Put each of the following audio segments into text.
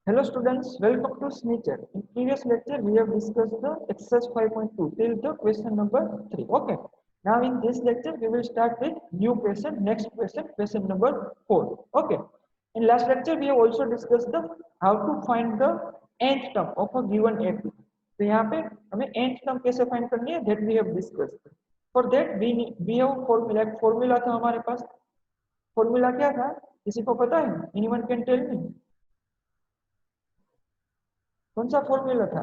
Hello students, welcome to Snitcher. In previous lecture, we have discussed the exercise 5.2 till the question number 3. Okay. Now in this lecture, we will start with new question, next question, question number 4. Okay. In last lecture, we have also discussed the how to find the nth term of a given AP. तो यहाँ पे हमें nth term कैसे find करनी है that we have discussed. For that we have formula. Formula था हमारे पास. Formula क्या था? किसी को पता है? Anyone can tell me? कौन सा फॉर्मूला था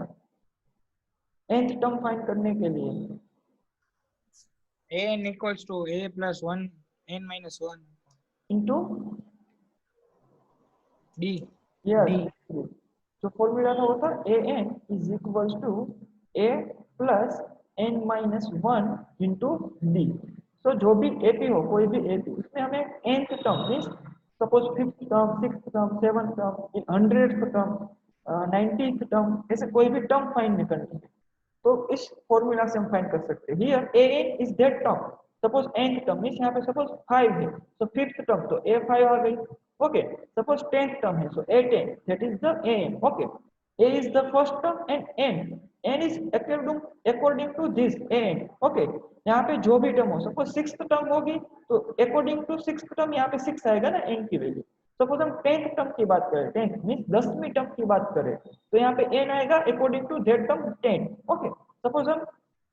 nth टर्म फाइंड करने के लिए? an equals to a plus 1 n minus 1 into d yes d जो फॉर्मूला था वो था an is equals to a plus n minus 1 into d. तो जो भी एपी हो, कोई भी एपी, उसमें हमें nth term means suppose 5th term, 6th term, 7th term, 100th term, 90th term, ऐसे कोई भी टर्म फाइंड करनी है तो इस फॉर्मूला से हम फाइंड कर सकते हैं. Here an is that term. Suppose nth term means यहाँ पे सपोज 5 है तो 5th टर्म तो a5 आ गई. ओके. सपोज 10th टर्म है so a10 that is the an. Okay. a is the first term and n is according to this an. Okay. यहाँ पे जो भी टर्म हो, सपोज 6th टर्म होगी तो अकॉर्डिंग टू 6th टर्म यहाँ पे 6 आएगा ना n की वैल्यू. सपोज हम 10th टर्म की बात करें, 10th मींस 10वीं टर्म की बात करें तो यहाँ पे n आएगा according to that term 10. Okay. Suppose हम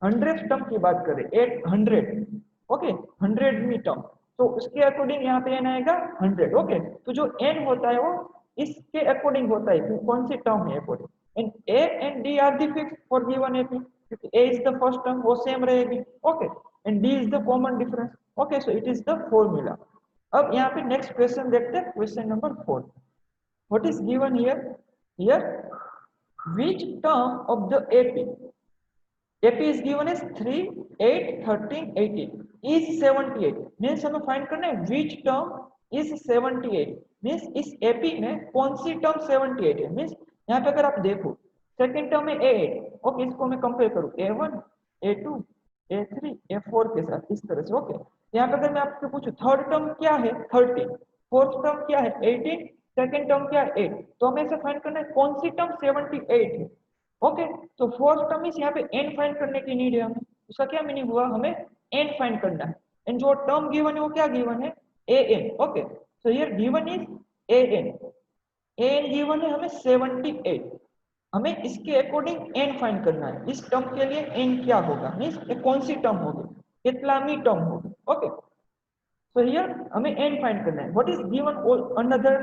100th टर्म की बात करें, 800. ओके. 100वीं टर्म तो उसके अकॉर्डिंग यहाँ पे n आएगा 100. ओके. तो जो n होता है वो इसके अकॉर्डिंग होता है कि कौन सी टर्म है according. And a and d are the fixed for given AP क्योंकि a is the first term वो सेम रहेगी. Okay. And d is the common difference. Okay. So it is the formula. अब यहाँ पे next question देखते हैं, question number 4. What is given here? Here which term of the AP is given as 3, 8, 13, 18 is 78. Means हमें find करना है which term is 78. Means इस AP में कौन सी टर्म 78 है. मीन्स यहाँ पे अगर आप देखो सेकेंड टर्म में A8. ओके. इसको मैं कंपेयर करूँ A1, A2, A3, A4 के साथ इस तरह से. ओके. यहाँ पे अगर मैं आपसे पूछूं थर्ड टर्म क्या है 13, फोर्थ टर्म क्या है 18, सेकेंड टर्म क्या है 8, तो हमें इसे फाइंड करना है कौन सी टर्म 78 है. ओके. तो फोर्थ टर्म इस यहाँ पे n फाइंड करने की नीड है हमें. उसका क्या मीनिंग हुआ? हमें n फाइंड करना है. एंड जो टर्म गिवन है वो क्या गिवन है? an. Okay. So here given is an. an given है हमें 78. हमें इसके अकॉर्डिंग n फाइंड करना है. इस टर्म के लिए n क्या होगा मींस कौन सी टर्म होगी, कितनामी टर्म होगी. ओके. सो हियर हमें n फाइंड करना है. What is given another?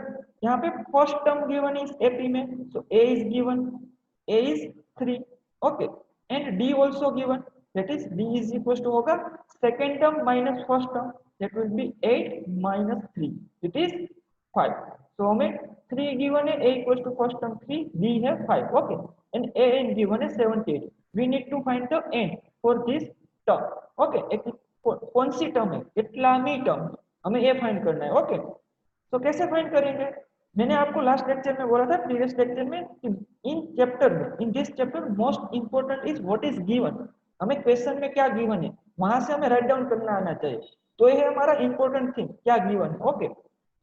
यहाँ पे first term given is AP में सो a is given. a is 3. okay. and d also given, that is d is equals to होगा second term minus first term, that will be 8 minus 3, it is 5. so हमें 3 given है, a equals to first term 3, d है 5. okay. and a n given है 78. we need to find the n for this term. okay. एक कौन सी term है, कितलामी term, हमें ये फाइंड करना है. ओके. तो कैसे फाइंड करेंगे? मैंने आपको लास्ट लेक्चर में बोला था, प्रीवियस लेक्चर में, कि इन चैप्टर में, in this chapter most important is what is given. हमें क्वेश्चन में क्या गिवन है वहां से हमें राइट डाउन करना आना चाहिए. तो ये है हमारा इंपॉर्टेंट थिंग, क्या गिवन है. ओके.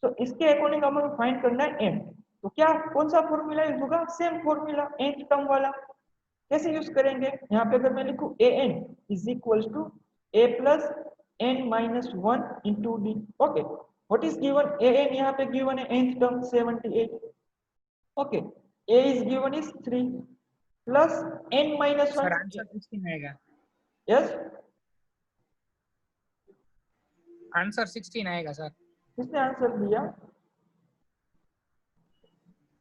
तो इसके अकॉर्डिंग हमें फाइंड करना है n. तो क्या कौन सा फॉर्मूला यूज होगा? सेम फॉर्मूला nth टर्म वाला. कैसे यूज करेंगे? यहाँ पे अगर मैं लिखूं an is equals to a plus n minus 1 into d. Okay. What is given? an यहाँ पे गिवन है nth term 78. Okay. a is given is 3 plus n minus 1. Sir answer 16 आएगा. यस. आंसर 16 आएगा सर. किसने answer दिया?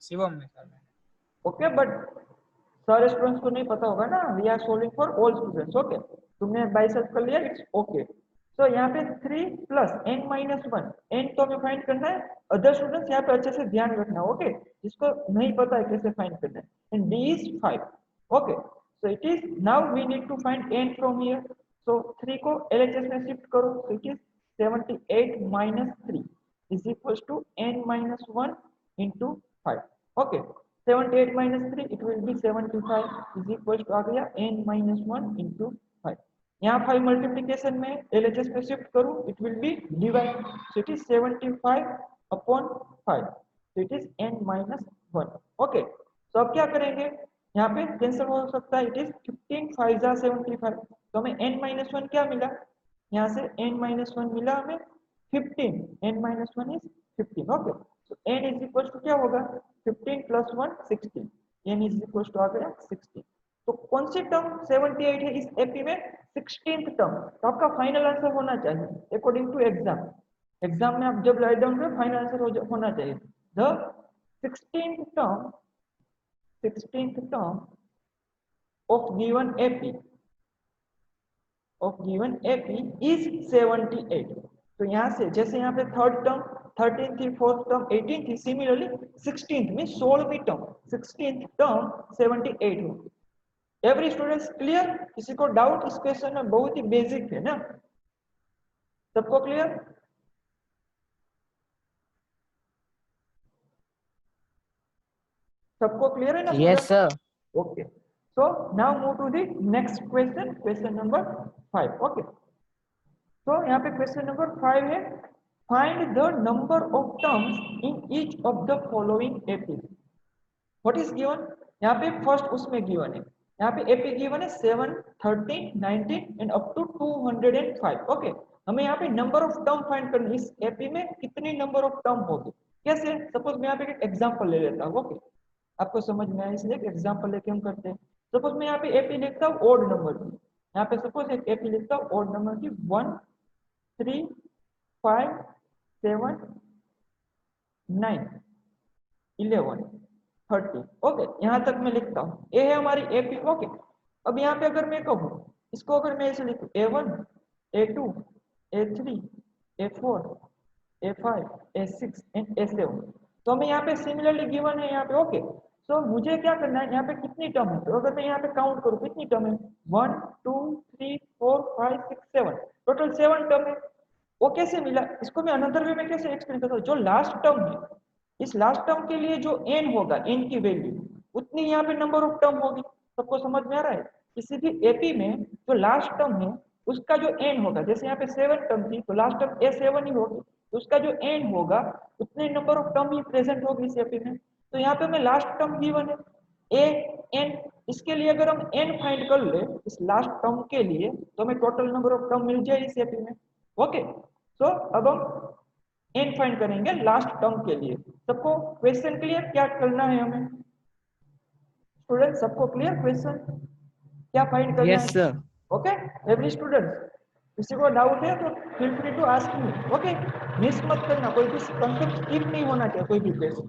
शिवम में sir. Okay. But सारे students को नहीं पता होगा ना. We are solving for all students. Okay. तुमने बाइसेप कर लिया, इट्स ओके. तो यहाँ पे 3 प्लस n माइनस 1, n तो हमें फाइंड करना है. अदर स्टूडेंट्स यहाँ पे अच्छे से ध्यान रखना. ओके. जिसको नहीं पता है कैसे फाइंड करना है. And d is 5. Okay. So it is now we need to find n from here. So 3 को LHS में शिफ्ट करो. So it is 78 minus 3 is equals to n minus 1 into 5. Okay. 78 minus 3 it will be 75 is equals to आ गया n minus 1 into 5. यहाँ 5 multiplication में LHS पे shift करूँ, it will be divide, so it is 75 upon 5. तो it is n-1। Okay, तो अब क्या करेंगे, यहाँ पे कैंसिल हो सकता है, इट इज 15 5 जा 75, तो हमें n-1 क्या मिला, यहाँ से n-1 मिला हमें 15, n-1 इज 15। ओके, तो n इज इक्वल टू क्या होगा, 15 + 1 16, n इज इक्वल टू आ गया 16। तो कौन सी टर्म 78 है इस एपी में, 16th टर्म। तो आपका फाइनल आंसर होना चाहिए अकॉर्डिंग टू एग्जाम, एग्जाम में आप जब राइट डाउन करें फाइनल आंसर होना चाहिए the 16th term, 16th term of given AP is 78। तो यहाँ से जैसे यहाँ पे थर्ड टर्म 13 थी, फोर्थ टर्म 18 थी, सिमिलरली 16th में 16वीं टर्म 16th टर्म 78 होगी। एवरी स्टूडेंट्स क्लियर, किसी को डाउट इस क्वेश्चन में, बहुत ही बेसिक है ना, सबको क्लियर? सबको क्लियर है ना? Yes, sir. Okay, so now move to the next question, question number 5। okay, so यहाँ पे question number 5 है, find the number of terms in each of the following AP। what is given, यहाँ पे first उसमें given है, यहाँ पे AP given है 7 13 19 and up to 205। okay, हमें यहाँ पे नंबर ऑफ टर्म फाइंड करनी, इस AP में कितनी नंबर ऑफ टर्म होगी, कैसे, सपोज मैं यहाँ पे एक एग्जांपल ले लेता हूँ। ओके, आपको समझ में आया इसलिए एग्जांपल लेके हम करते हैं। सपोज मैं यहाँ पे एपी लिखता हूँ ओड नंबर की, यहाँ पे सपोज एक एपी लिखता हूँ ओड नंबर की 1 3 5 7 9 11 30। ओके, यहाँ तक मैं लिखता हूँ, ये है हमारी एपी। ओके, अब यहाँ पे अगर मैं कहूँ इसको, अगर मैं ऐसे लिखूँ A1 A2 A3 A4 A5 A6 and A7, तो हमें यहाँ पे सिमिलरली गिवन है यहाँ पे। ओके, तो मुझे क्या करना है, यहाँ पे कितनी टर्म है, तो अगर मैं यहाँ पे काउंट करूँ कितनी टर्म है, 1 2 3 4 5 6 7, टोटल 7 टर्म है। वो कैसे मिला, इसको मैं अनदर वे में कैसे एक्सप्लेन करता हूँ, जो लास्ट टर्म है, इस लास्ट टर्म के लिए जो n होगा, n की वैल्यू उतनी यहाँ पे नंबर ऑफ टर्म होगी। सबको समझ में आ रहा है, किसी भी एपी में जो लास्ट टर्म है उसका जो n होगा, जैसे यहाँ पे 7 टर्म थी तो लास्ट टर्म A7 ही होगी, तो उसका जो n होगा उतने number of term he present होगी इस एपी में। तो यहाँ पे हमें लास्ट टर्म गिवन है a n, इसके लिए अगर हम n फाइंड कर ले इस लास्ट टर्म के लिए, तो हमें टोटल नंबर ऑफ टर्म मिल जाए इस एपी में। ओके, तो अब हम n फाइंड करेंगे लास्ट टर्म के लिए। सबको क्वेश्चन क्लियर, क्या करना है हमें स्टूडेंट, सबको क्लियर क्वेश्चन क्या फाइंड करना Yes, है? sir. ओके, एवरी स्टूडेंट, किसी को डाउट है तो feel free to ask me. Okay, miss मत करना, कोई भी कंसेप्ट स्किप नहीं होना चाहिए कोई भी क्वेश्चन।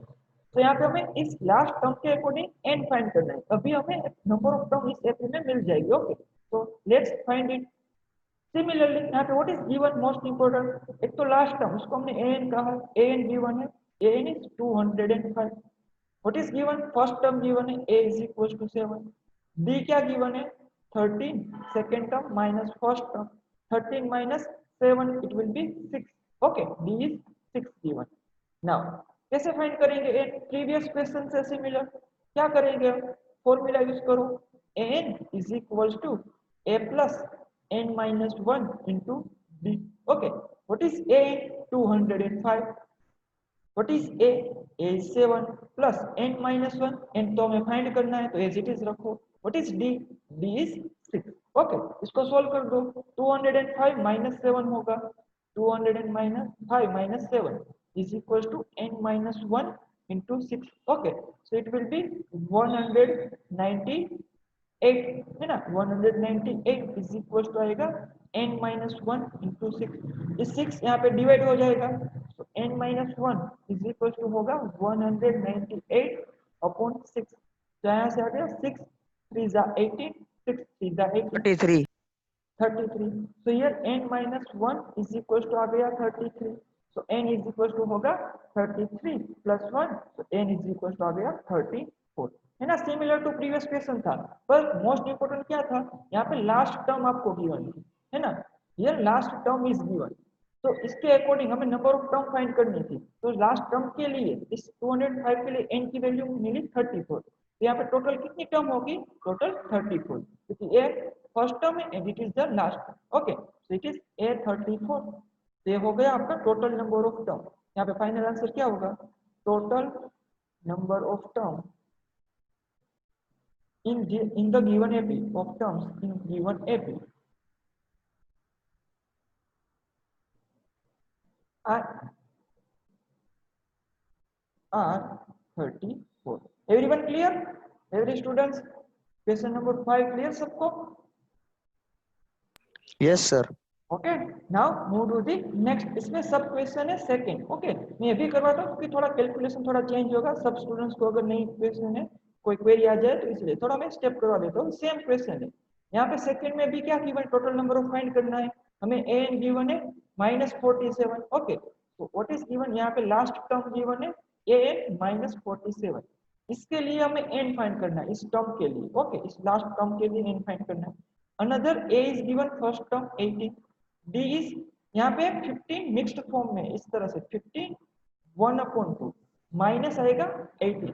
तो यहाँ पे हमें इस लास्ट टर्म के अकॉर्डिंग n फाइंड करना है, अभी हमें नंबर ऑफ टर्म इस एपी में मिल जाएगी। ओके, तो लेट्स फाइंड इट। सिमिलरली यहाँ पे what is given, most important, एक तो लास्ट टर्म, उसको हमने an कहा, an गिवन है, an is 205। What is given, first term given है a is equal to 7, d क्या गिवन है 13, second term minus first term, 13 minus 7 it will be 6। okay, d is 6 given। now कैसे find करेंगे, previous question से similar, क्या करेंगे, formula use करो, an is equals to a plus n-1 into d। okay, what is a, 205, what is a is 7 plus n-1, n तो हमें find करना है तो एज इट इज रखो। what is d, d is 6। Okay, इसको solve कर दो, 205 minus 7 होगा, 205 minus 7 is equal to n-1 into 6। Okay, so it will be 198 है ना, 198 इज इक्वल टू आएगा n-1 into 6। इस 6 यहाँ पे डिवाइड हो जाएगा, तो n-1 इज इक्वल टू होगा 198 अपॉन 6। तो यहाँ से आ गया 6 3 जा 18, 6 3 जा 18 33. 33। so here n-1 is equal to आ गया 33, so n is equal to होगा 33 plus 1, so n is equal to आ गया 34, है ना। सिमिलर टू प्रीवियस क्वेश्चन था, पर मोस्ट इंपोर्टेंट क्या था, यहाँ पे लास्ट टर्म आपको गिवन है ना, here last term is given, तो इसके अकॉर्डिंग हमें नंबर ऑफ टर्म फाइंड करनी थी। तो लास्ट टर्म के लिए इस 205 के लिए n की वैल्यू मिली 34, तो यहाँ पे टोटल कितनी टर्म होगी, टोटल 34, क्योंकि ये फर्स्ट टर्म है and it is the last. Okay, so it is a34, तो ये हो गया आपका टोटल नंबर ऑफ टर्म। यहाँ पे फाइनल आंसर क्या होगा, total number of terms in the given AP of terms in given AP are 34. Everyone clear? Every students? Question number 5 clear सबको? Yes, sir. Okay now move to the next. इसमें सब question है second. Okay मैं ये भी करवाता हूँ कि थोड़ा कैलकुलेशन थोड़ा चेंज होगा. सब स्टूडेंट्स को अगर नहीं क्वेश्चन है कोई क्वेरी आ जाए तो इसलिए थोड़ा मैं स्टेप करवा देता हूँ. सेम क्वेश्चन है यहाँ पे. सेकंड में भी क्या given total number of find करना है हमें. ए एन गिवन है -47. ओके तो व्हाट इज गिवन यहाँ पे लास्ट टर्म गिवन है ए एन -47. इसके लिए हमें एन फाइंड करना है इस टर्म के लिए. ओके इस लास्ट टर्म के लिए एन फाइंड करना है. Another A is given first term 18. D is यहाँ पे 15 मिक्स्ड फॉर्म में इस तरह से 15 1/2 माइनस आएगा 18.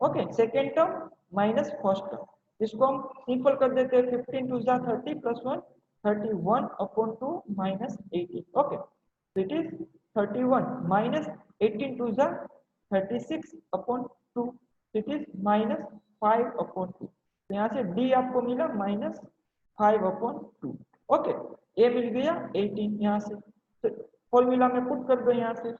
Okay second term minus first term. इसको हम सिंपल कर देते हैं. 15 2 जा 30 प्लस 1 31/2 माइनस 18. ओके तो इट इज 31 माइनस 18 2 जा 36/2. It is -5/2. तो यहाँ से डी आपको मिला -5/2. ओके ए मिल गया 18 यहाँ से. तो फॉर्मूला में पुट कर दो. यहाँ से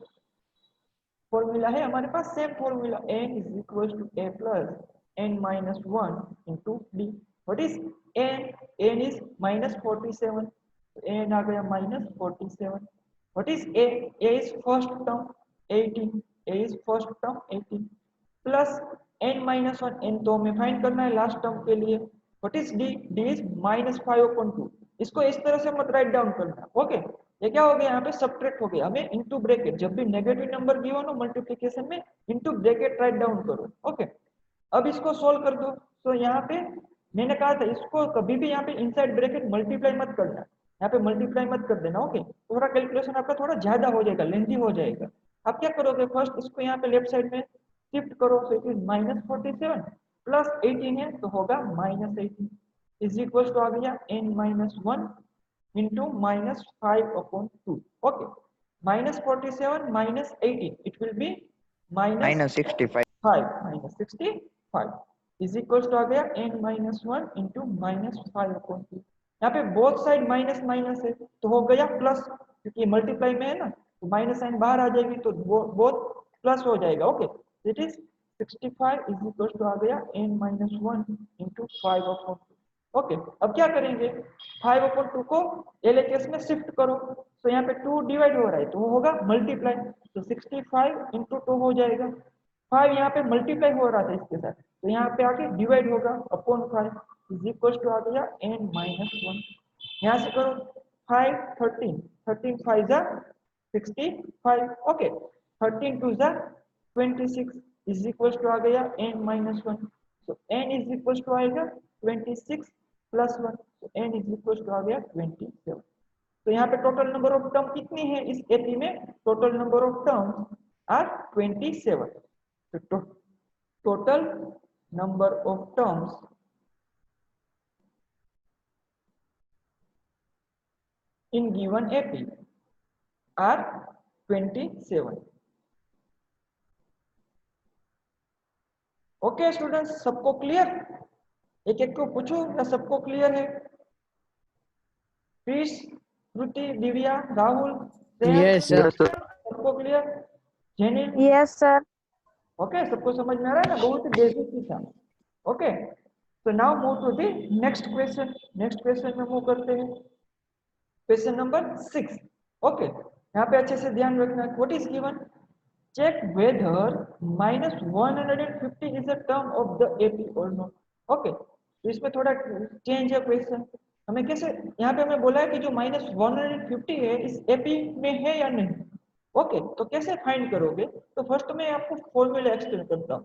फॉर्मूला है हमारे पास same formula n is equal to a plus n minus 1 into d. What is n? n is -47. तो n आ गया -47. What is a? a is first term 18. a is first term 18 plus n minus 1. n तो हमें find करना है last term के लिए. What is d? d is -5/2. इसको इस तरह से मत राइट डाउन करना. ओके ये क्या हो गया यहाँ पे सब्ट्रैक्ट हो गया. हमें इनटू ब्रैकेट जब भी नेगेटिव नंबर गिवन हो मल्टीप्लिकेशन में इनटू ब्रैकेट राइट डाउन करो. ओके अब इसको सोल्व कर दो. तो यहाँ पे मैंने कहा था इसको कभी भी यहाँ पे इनसाइड ब्रैकेट मल्टीप्लाई मत करना. यहाँ पे मल्टीप्लाई मत कर देना. ओके थोड़ा कैलकुलेशन आपका थोड़ा ज्यादा हो जाएगा, लेंथी हो जाएगा. आप क्या करोगे फर्स्ट इसको यहाँ पे लेफ्ट साइड में शिफ्ट करो. तो इट इज -47 प्लस 18 है तो होगा -18 इज इक्वल टू आ गया n-1 into -5/2. okay -47 -18 it will be -65. -65 is equals to आ गया n-1 into -5/2. यहाँ पे बोथ साइड माइनस माइनस है तो हो गया प्लस, क्योंकि मल्टीप्लाई में है ना तो माइनस साइन बाहर आ जाएगी तो बोथ प्लस हो जाएगा. Okay it is 65 is equal to आ गया n-1 into 5/2. ओके अब क्या करेंगे 5/2 को LHS में शिफ्ट करो. तो यहाँ पे 2 डिवाइड हो रहा है तो वो होगा मल्टीप्लाई. तो 65 into 2 हो जाएगा. 5 यहाँ पे मल्टीप्लाई हो रहा था इसके साथ तो यहाँ पे आके डिवाइड होगा अपॉन 5 इज इक्वल टू आ गया n-1. यहाँ से करो 5 13 13 5 जा 65. ओके 13 2 जा 26 इज इक्वल टू आ गया n-1. तो n इज इक्वल टू आएगा 26 प्लस 1 तो n इज इक्वल टू आ गया 27. तो यहाँ पे टोटल नंबर ऑफ टर्म कितनी है इस एपी में? Total number of term are 27. तो total number of terms in given AP are 27. Okay students सबको क्लियर? एक एक को पूछूं या सबको क्लियर है? Chris, Shruti, Divya, Rahul, Yes, sir. सबको clear? Jenny? Yes sir. Okay सबको समझ में आ रहा है ना? बहुत ही बेसिक ही था. ओके तो now move to the next question. Next question में मूव करते हैं. Question number 6. ओके यहाँ पे अच्छे से ध्यान रखना. What is given? Check whether -150 is a term of the AP और नॉट. ओके तो इसमें थोड़ा चेंज है क्वेश्चन. हमें कैसे यहाँ पे हमें बोला है कि जो -150 है इस एपी में है या नहीं. ओके तो कैसे फाइंड करोगे? तो फर्स्ट में आपको फॉर्मूला एक्सप्लेन करता हूँ.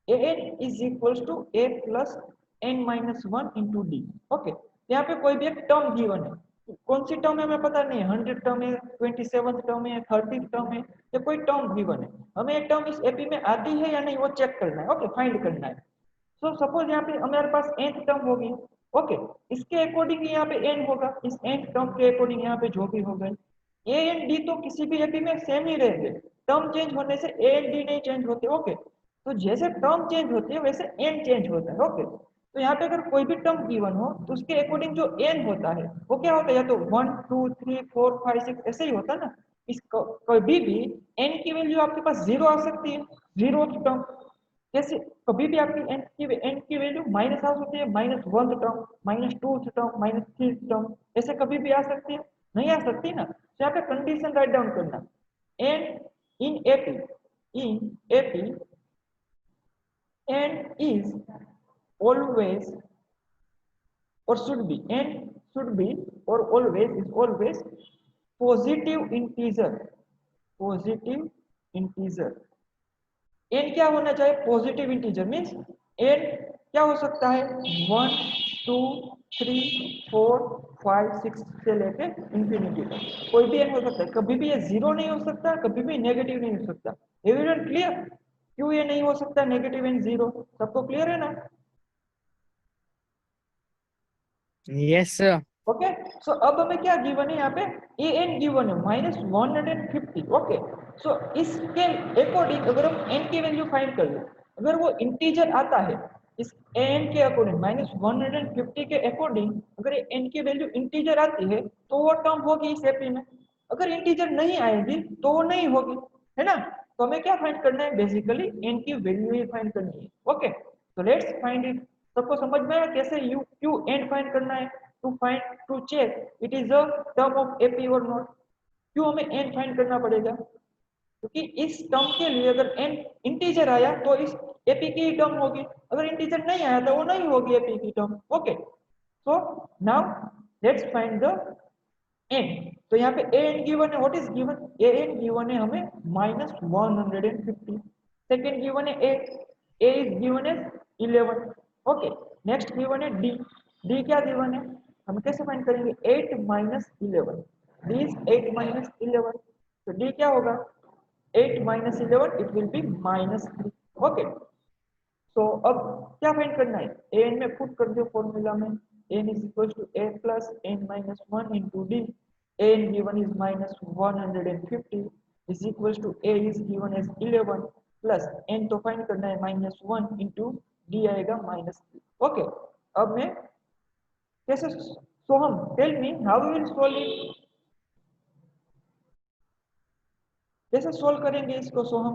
an is equal to a plus n-1 into d. Okay यहाँ पे कोई भी एक टर्म गिवन है. कौन सी टर्म है हमें पता नहीं है. 100 टर्म है, 27 टर्म है, 30 टर्म है, या कोई टर्म गिवन है. हमें एक टर्म इस एपी में आती है या नहीं वो चेक करना है. ओके फाइंड करना है. सो सपोज यहाँ पे हमारे पास nth टर्म होगी. ओके इसके अकॉर्डिंग यहाँ पे n होगा. इस nth टर्म के अकॉर्डिंग यहाँ पे जो भी होगा a एंड d तो किसी भी एपी में सेम ही रहेंगे. टर्म चेंज होने से ए एंड डी नहीं चेंज होते। ओके, तो जैसे टर्म चेंज होती है वैसे एन चेंज होता है। ओके, तो यहाँ पे अगर कोई भी टर्म गिवन हो तो उसके अकॉर्डिंग जो एन होता है वो क्या होता है, या तो 1 2 3 4 5 6 ऐसे ही होता है ना। इस कभी भी एन की वैल्यू आपके पास 0 आ सकती है, जीरो टर्म। जैसे कभी भी आपकी एन की वैल्यू माइनस आ सकती है, -1 टर्म, -2 टर्म, -3 टर्म, ऐसे कभी भी आ सकती है, नहीं आ सकती ना। तो यहाँ पे कंडीशन राइट डाउन करना, n in AP n is always or should be, n should be or always is always positive integer, positive integer। n क्या होना चाहिए, पॉजिटिव इंटीजर। मीन्स n क्या हो सकता है, 1 2 3 4 5 6 से लेके इंफिनिटी तक कोई भी n हो सकता है। कभी भी ये जीरो नहीं हो सकता, कभी भी नेगेटिव नहीं हो सकता। एविडेंट क्लियर, क्यों ये नहीं हो सकता नेगेटिव एंड जीरो, सबको क्लियर है ना। Yes sir. ओके, सो अब हमें क्या गिवन है यहाँ पे, ए एन गिवन है -150। ओके, सो इसके अकॉर्डिंग अगर हम एन की वैल्यू फाइंड कर ले, अगर वो इंटीजर आता है इस एन के अकॉर्डिंग -150 के अकॉर्डिंग, अगर एन की वैल्यू इंटीजर आती है तो वो टर्म होगी इस एपी में। अगर इंटीजर नहीं आएगी तो वो नहीं होगी, है ना। तो हमें क्या फाइंड करना है, बेसिकली एन की वैल्यू ही फाइंड करनी है। ओके, तो लेट्स फाइंड इट। सबको समझ में आया कैसे यू क्यू एन फाइंड करना है, to check it is a term of AP और नॉट। क्यों हमें एन फाइंड करना पड़ेगा, क्योंकि इस टर्म के लिए अगर एन इंटीजर आया तो इस एपी की टर्म होगी, अगर इंटीजर नहीं आया तो वो नहीं होगी एपी की term. Okay, so now let's find the n. तो यहाँ पे ए एन गिवन है, what is given, a n given है हमें -150। सेकंड गिवन है ए इज गिवन है 11। ओके, नेक्स्ट गिवन है डी, डी क्या गिवन है, हम कैसे फाइंड करेंगे, 8 - 11, डी इज 8 - 11। तो डी क्या होगा, 8 - 11 इट विल बी -3। ओके, तो अब क्या फाइंड करना है, ए एन में पुट कर दो फॉर्मूला में, n is equals to a plus n minus 1 into d। n given is -150 is equals to a is given as 11 plus n तो फाइंड करना है -1 into d आएगा -3। ओके, अब मैं कैसे, Soham tell me how we will solve it, कैसे solve करेंगे इसको Soham.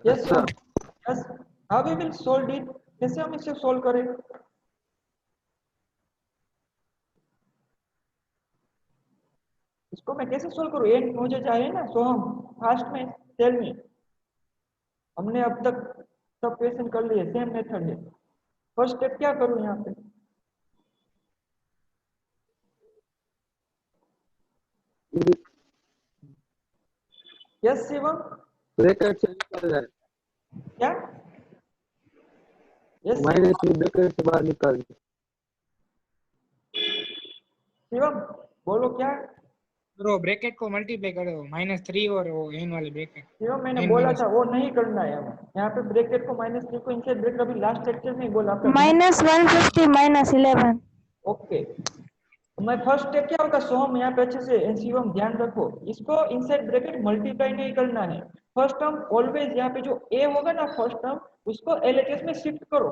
Yes sir. Soham, yes, how we will solve it, कैसे हम इसे सॉल्व करें। इसको मैं कैसे सोल्व करूं, एन मुझे चाहिए ना। सो हम फास्ट में टेल मी, हमने अब तक सब क्वेश्चन कर लिए, सेम मेथड है। फर्स्ट स्टेप क्या करूं यहाँ पे, यस शिवम, ब्रैकेट से निकल जाए, क्या, यस -3 ब्रैकेट से बाहर निकाल दे। शिवम बोलो क्या। ब्रो ब्रैकेट को मल्टीप्लाई करो -3 और वो एन वाले ब्रैकेट, शिवम मैंने एन बोला माइनस। था वो नहीं करना है हमें, यहाँ पे ब्रैकेट को -3 को इनसाइड ब्रैकेट अभी लास्ट लेक्चर में ही बोला आपका। -150 -11। ओके, मैं फर्स्ट स्टेप क्या होगा सोहम, यहाँ पे अच्छे से शिवम ध्यान रखो, इसको इनसाइड ब्रैकेट मल्टीप्लाई नहीं करना है। फर्स्ट टर्म ऑलवेज यहाँ पे जो ए होगा ना फर्स्ट टर्म, उसको एलएचएस में शिफ्ट करो।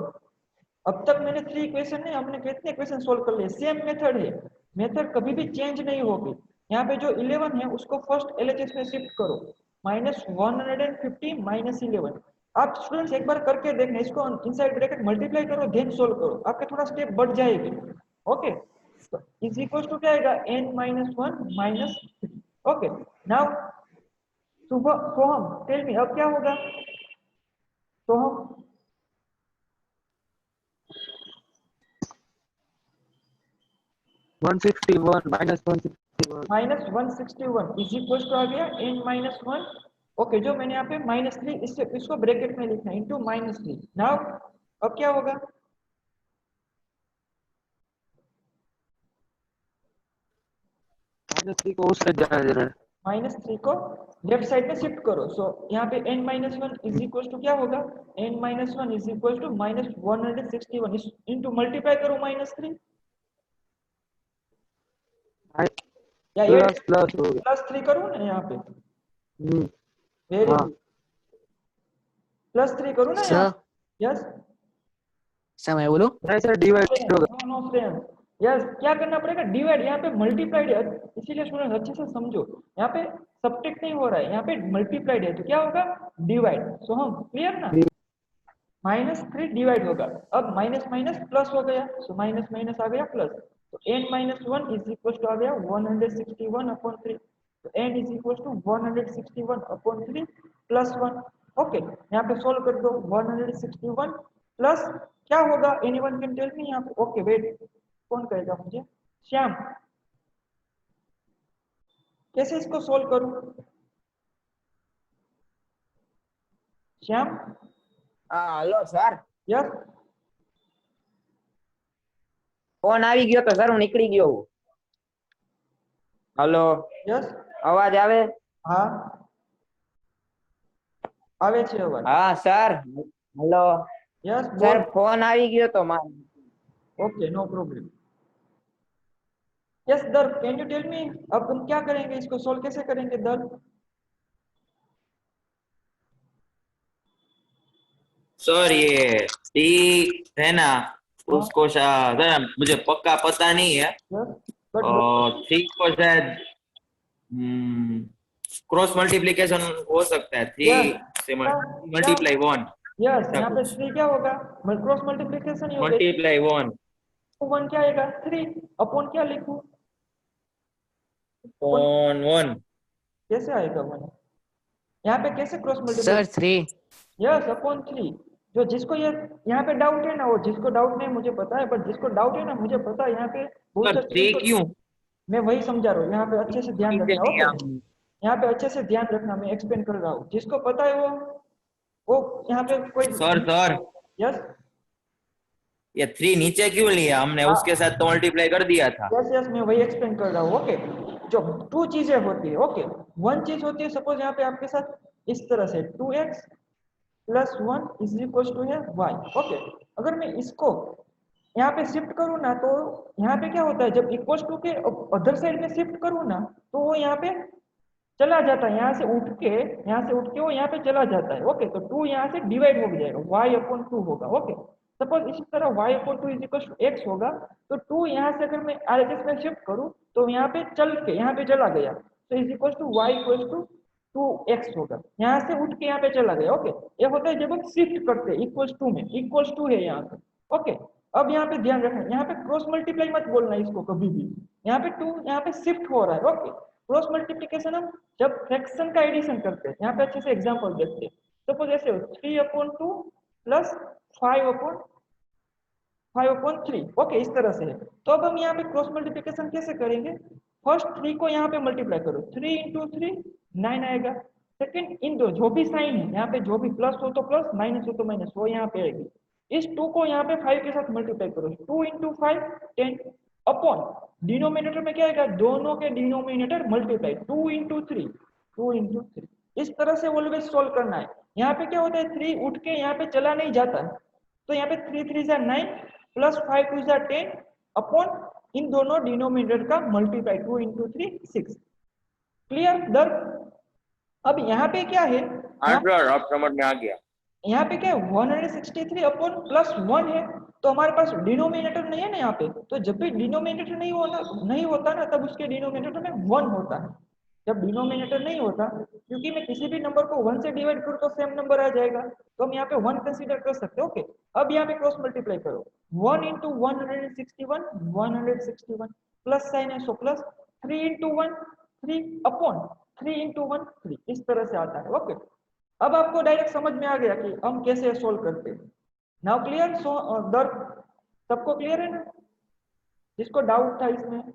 अब तक मैंने 3 क्वेश्चन नहीं, हमने कितने क्वेश्चन सोल्व कर लिए, सेम मेथड है, मेथड कभी भी चेंज नहीं होगी। यहाँ पे जो 11 है उसको फर्स्ट एलएचएस में शिफ्ट करो, -150 -11। आप स्टूडेंट्स एक बार करके देखना, इसको इनसाइड ब्रैकेट मल्टीप्लाई करो देन सोल्व करो, आपके थोड़ा स्टेप बढ़ जाएगी। ओके, तो इज इक्वल टू क्या आएगा, n - 1 -3। ओके, नाउ सोहम टेल मी अब क्या होगा, सोहम 161 -161 -161 इज इक्वल टू आ गया n - 1। ओके, जो मैंने यहाँ पे -3 इसको ब्रैकेट में लिखना है इनटू -3। नाउ अब क्या होगा, -3 को उस साइड जाना दे रहा है, -3 को लेफ्ट साइड में शिफ्ट करो। सो यहाँ पे n - 1 इज इक्वल टू क्या होगा, n - 1 is equal to -161 into multiply करो -3। या प्लस प्लस हो गया। +3 करूँ ना यहाँ पे? हम्म, वेरी हाँ गुड। +3 करूँ ना यहाँ? Sir yes. सर मैं बोलूं? नहीं सर डिवाइड होगा। No no friend. यस, क्या करना पड़ेगा? डिवाइड। यहाँ पे मल्टीप्लाइड है, इसीलिए स्टूडेंट अच्छे से समझो। यहाँ पे सब्ट्रैक्ट नहीं हो रहा है, यहाँ पे मल्टीप्लाइड है, तो क्या होगा? डिवाइड। सो हम क्लियर ना? -3 डिवाइड होगा। अब माइनस माइनस प्लस हो गया, सो माइनस माइनस आ गया प्लस। तो n-1 इज इक्वल टू आ गया 161/3। तो n is equal to 161/3 plus 1। Okay, यहाँ पे सोल्व कर दो। 161 प्लस क्या होगा? एनीवन कैन टेल मी यहाँ पे? ओके वेट, कौन कहेगा मुझे? श्याम, कैसे इसको सोल्व करूं? Shyam? Hello sir, yes. Phone આવી ગયો તો સર હું નીકળી ગયો હું. Hello, yes. અવાજ આવે? हाँ, આવે છે અવાજ। હા સર, हेलो यस સર, बोल। फोन આવી ગયો તો મારે. Okay, no problem. Yes Darp, can you tell me अब हम क्या करेंगे? इसको सोल्व कैसे करेंगे दर्प? सर ये टी है ना, उसको शायद मुझे पक्का पता नहीं है। यस बट और थ्री को शायद क्रॉस मल्टीप्लिकेशन हो सकता है। थ्री से मल्टीप्लाई 1, यस, ऐसा यहाँ पे कुछ। 3 क्या होगा? क्रॉस मल्टीप्लिकेशन ही होगा। मल्टीप्लाई 1 1 क्या आएगा? 3 अपॉन क्या लिखूं? ऑन 1। कैसे आएगा 1? यहाँ पे कैसे cross sir multiplication? 3। Yes upon 3। जो जिसको ये यहाँ पे डाउट है ना, वो जिसको डाउट नहीं मुझे पता है, बट जिसको डाउट है ना मुझे पता है, यहाँ पे बहुत सर से थ्री student को- क्यों? मैं वही समझा रहा हूँ, यहाँ पे अच्छे से ध्यान रखना। नहीं, ओके, यहाँ पे अच्छे से ध्यान रखना, मैं एक्सप्लेन कर रहा हूँ। जिसको पता है वो यहाँ पे कोई। सर यस ये 3 नीचे क्यों लिया हमने? हाँ। उसके साथ तो मल्टीप्लाई कर दिया था। यस यस, मैं वही एक्सप्लेन कर रहा हूँ। ओके, जो 2 चीजें होती है, ओके, 1 चीज होती है, सपोज यहाँ पे आपके साथ इस तरह से 2x plus 1 is equal to है y। ओके, अगर मैं इसको यहाँ पे शिफ्ट करूँ ना, तो यहाँ पे क्या होता है? जब इक्वल टू के अदर साइड में शिफ्ट करूँ ना, तो वो यहाँ पे चला जाता है, यहाँ से उठ के वो यहाँ पे चला जाता है। ओके, तो 2 यहाँ से डिवाइड हो जाएगा, y/2 होगा। ओके, सपोज इसी तरह y/2 is equal to x होगा, तो 2 यहाँ से अगर मैं RHS में शिफ्ट करूँ, तो यहाँ पे चल के यहाँ पे चला गया, तो is equal to y equal to 2x होगा। यहाँ से उठ के यहाँ पे चला गया। ओके, ये होता है जब हम शिफ्ट करते हैं इक्वल्स टू में, इक्वल्स टू है यहाँ पे। ओके, अब यहाँ पे ध्यान रखना, यहाँ पे क्रॉस मल्टीप्लाई मत बोलना इसको कभी भी। यहाँ पे 2 यहाँ पे शिफ्ट हो रहा है। ओके, क्रॉस मल्टीप्लिकेशन हम जब फ्रैक्शन का एडिशन करते हैं, यहाँ पे अच्छे से एग्जांपल देखते हैं। सपोज ऐसे 3/2 प्लस 5/3। ओके, इस तरह से है। तो अब हम यहाँ पे क्रॉस मल्टीप्लिकेशन कैसे करेंगे? फर्स्ट 3 को यहाँ पे मल्टीप्लाई करो, 3 × 3 9 आएगा। सेकंड इन दो जो भी साइन है यहाँ पे, जो भी प्लस हो तो प्लस, माइनस हो तो माइनस, वो यहाँ पे आएगी। इस 2 को यहाँ पे 5 के साथ मल्टीप्लाई करो, 2 × 5 10 अपॉन डिनोमिनेटर में क्या आएगा? दोनों के डिनोमिनेटर मल्टीप्लाई 2 × 3 2 × 3। इस तरह से ऑलवेज सोल्व करना है। यहाँ पे क्या होता है? 3 उठ के यहाँ पे चला नहीं जाता है, तो यहाँ पे 3 3 जा 9 प्लस 5 2 जा 10 अपॉन इन दोनों डिनोमिनेटर का मल्टीप्लाई 2 × 3 6। क्लियर दर? अब यहाँ पे क्या है? आप समझ में आ गया? यहाँ पे क्या है? 163 अपॉन प्लस 1 है, तो हमारे पास डिनोमिनेटर नहीं है ना यहाँ पे। तो जब भी डिनोमिनेटर नहीं होता ना, तब उसके डिनोमिनेटर में 1 होता है। जब डिनोमिनेटर नहीं होता, क्योंकि मैं किसी भी नंबर को 1 से डिवाइड करूँ तो सेम नंबर आ जाएगा, तो हम यहाँ पे 1 कंसीडर कर सकते हैं। ओके, अब यहाँ पे क्रॉस मल्टीप्लाई करो, 1 × 161 161 प्लस साइन है, सो प्लस 3 × 1 3 अपॉन 3 × 1 3, इस तरह से आता है। ओके, अब आपको डायरेक्ट समझ में आ गया कि हम कैसे सोल्व करते हैं। Now clear? सो दर सबको क्लियर है ना? जिसको डाउट था इसमें,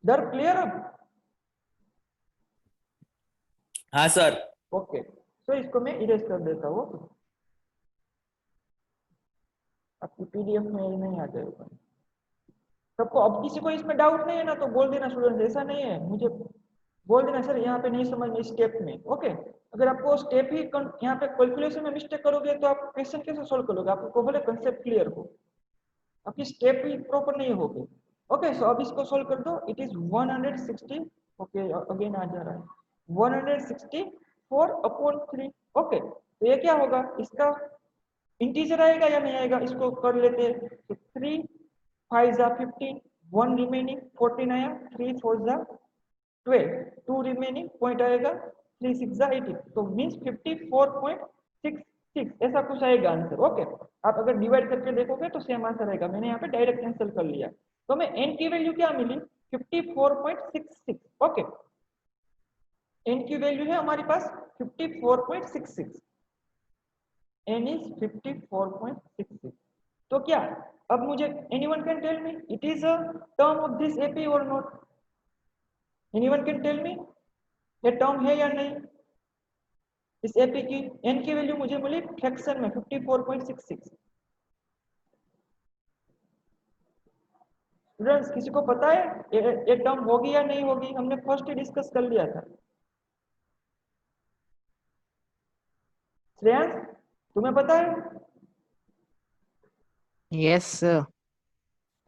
दर क्लियर अब? हाँ सर। ओके, तो इसको मैं इरेज कर देता हूँ। आपकी पीडीएफ में ये नहीं आ जाएगा सबको। अब किसी को इसमें डाउट नहीं है ना, तो बोल देना स्टूडेंट, ऐसा नहीं है, मुझे बोल देना सर यहाँ पे नहीं समझ में स्टेप में। ओके, अगर आपको स्टेप ही यहाँ पे कैलकुलेशन में मिस्टेक करोगे तो आप क्वेश्चन कैसे सोल्व करोगे? आपको बोले कंसेप्ट क्लियर हो, आपकी स्टेप ही प्रॉपर नहीं होगी। ओके सो अब इसको सोल्व कर दो, इट इज 160, ओके अगेन आ जा रहा है 164 अपॉन 3। ओके तो ये क्या होगा, इसका इंटीजर आएगा या नहीं आएगा, इसको कर लेते हैं। तो 3 5 जा 15, 1 रिमेनिंग 14 आया, 3 4 जा 12, 2 रिमेनिंग पॉइंट आएगा, 3 6 जा 18, तो मींस 54.66 ऐसा कुछ आएगा आंसर। ओके आप अगर डिवाइड करके देखोगे तो सेम आंसर आएगा, मैंने यहाँ पे डायरेक्ट कैंसिल कर लिया। तो हमें n की वैल्यू क्या मिली 54.66। ओके n की वैल्यू है हमारे पास 54.66, n इज 54.66। तो क्या अब मुझे anyone can tell me it is a term of this AP और not, anyone can tell me ये टर्म है या नहीं इस एपी की। n की वैल्यू मुझे मिली फ्रैक्शन में 54.66। स्टूडेंट्स किसी को पता है ये टर्म होगी या नहीं होगी, हमने फर्स्ट ही डिस्कस कर लिया था। श्रेयांश तुम्हें पता है, यस सर।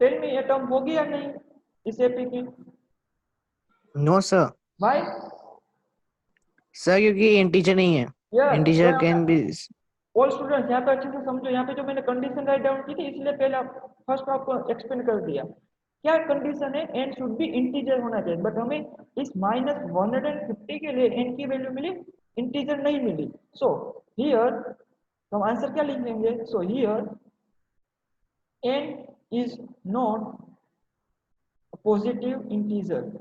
टेल मी ये टर्म होगी या नहीं इस एपी की। No sir. भाई सर क्योंकि इंटीजर नहीं है, integer can be. All students यहाँ पे अच्छे से समझो, यहाँ पे जो मैंने कंडीशन राइट डाउन की थी इसलिए पहले फर्स्ट आपको एक्सप्लेन कर दिया। क्या कंडीशन है, n शुड बी इंटीजर होना चाहिए, बट हमें इस -150 के लिए n की वैल्यू मिली इंटीजर नहीं मिली। सो हियर हम आंसर क्या लिख लेंगे, so here n is not positive integer,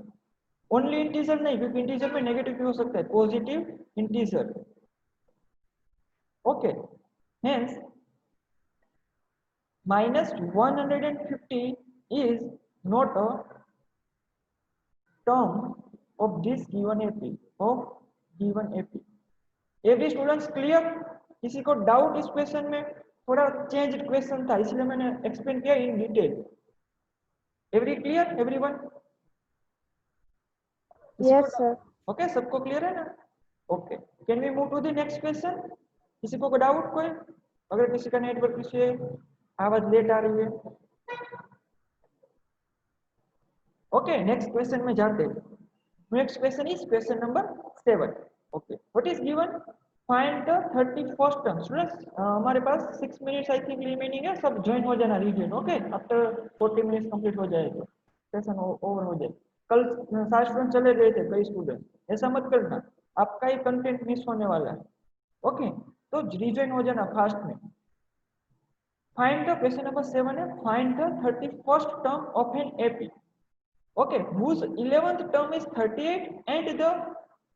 only integer नहीं क्योंकि इंटीजर में नेगेटिव भी हो सकता है, positive integer. Okay hence -150 is not a term of this given AP, of given AP। Every students clear, किसी को डाउट इस क्वेश्चन में, थोड़ा चेंज्ड क्वेश्चन था इसलिए मैंने एक्सप्लेन किया in detail. Every clear everyone? Yes, sir. Okay सबको क्लियर है ना? Okay can we move to the next question. किसी को डाउट कोई, अगर किसी का नेटवर्क इशू है, आवाज लेट आ रही है। ओके नेक्स्ट क्वेश्चन में जाते हैं। Next question is question number 7। Okay what is given, find the 31st term. Students हमारे पास 6 मिनट्स आई थिंक रिमेनिंग है, सब ज्वाइन हो जाना रीजन। ओके आफ्टर 40 मिनट्स कंप्लीट हो जाएगा, सेशन ओवर हो जाए। कल 7 स्टूडेंट चले गए थे कई स्टूडेंट, ऐसा मत करना, आपका ही कंटेंट मिस होने वाला है। ओके तो रिजॉइन हो जाना फास्ट में। फाइंड द क्वेश्चन नंबर 7 है, find the 31st term of an AP. okay whose 11th term is 38 and the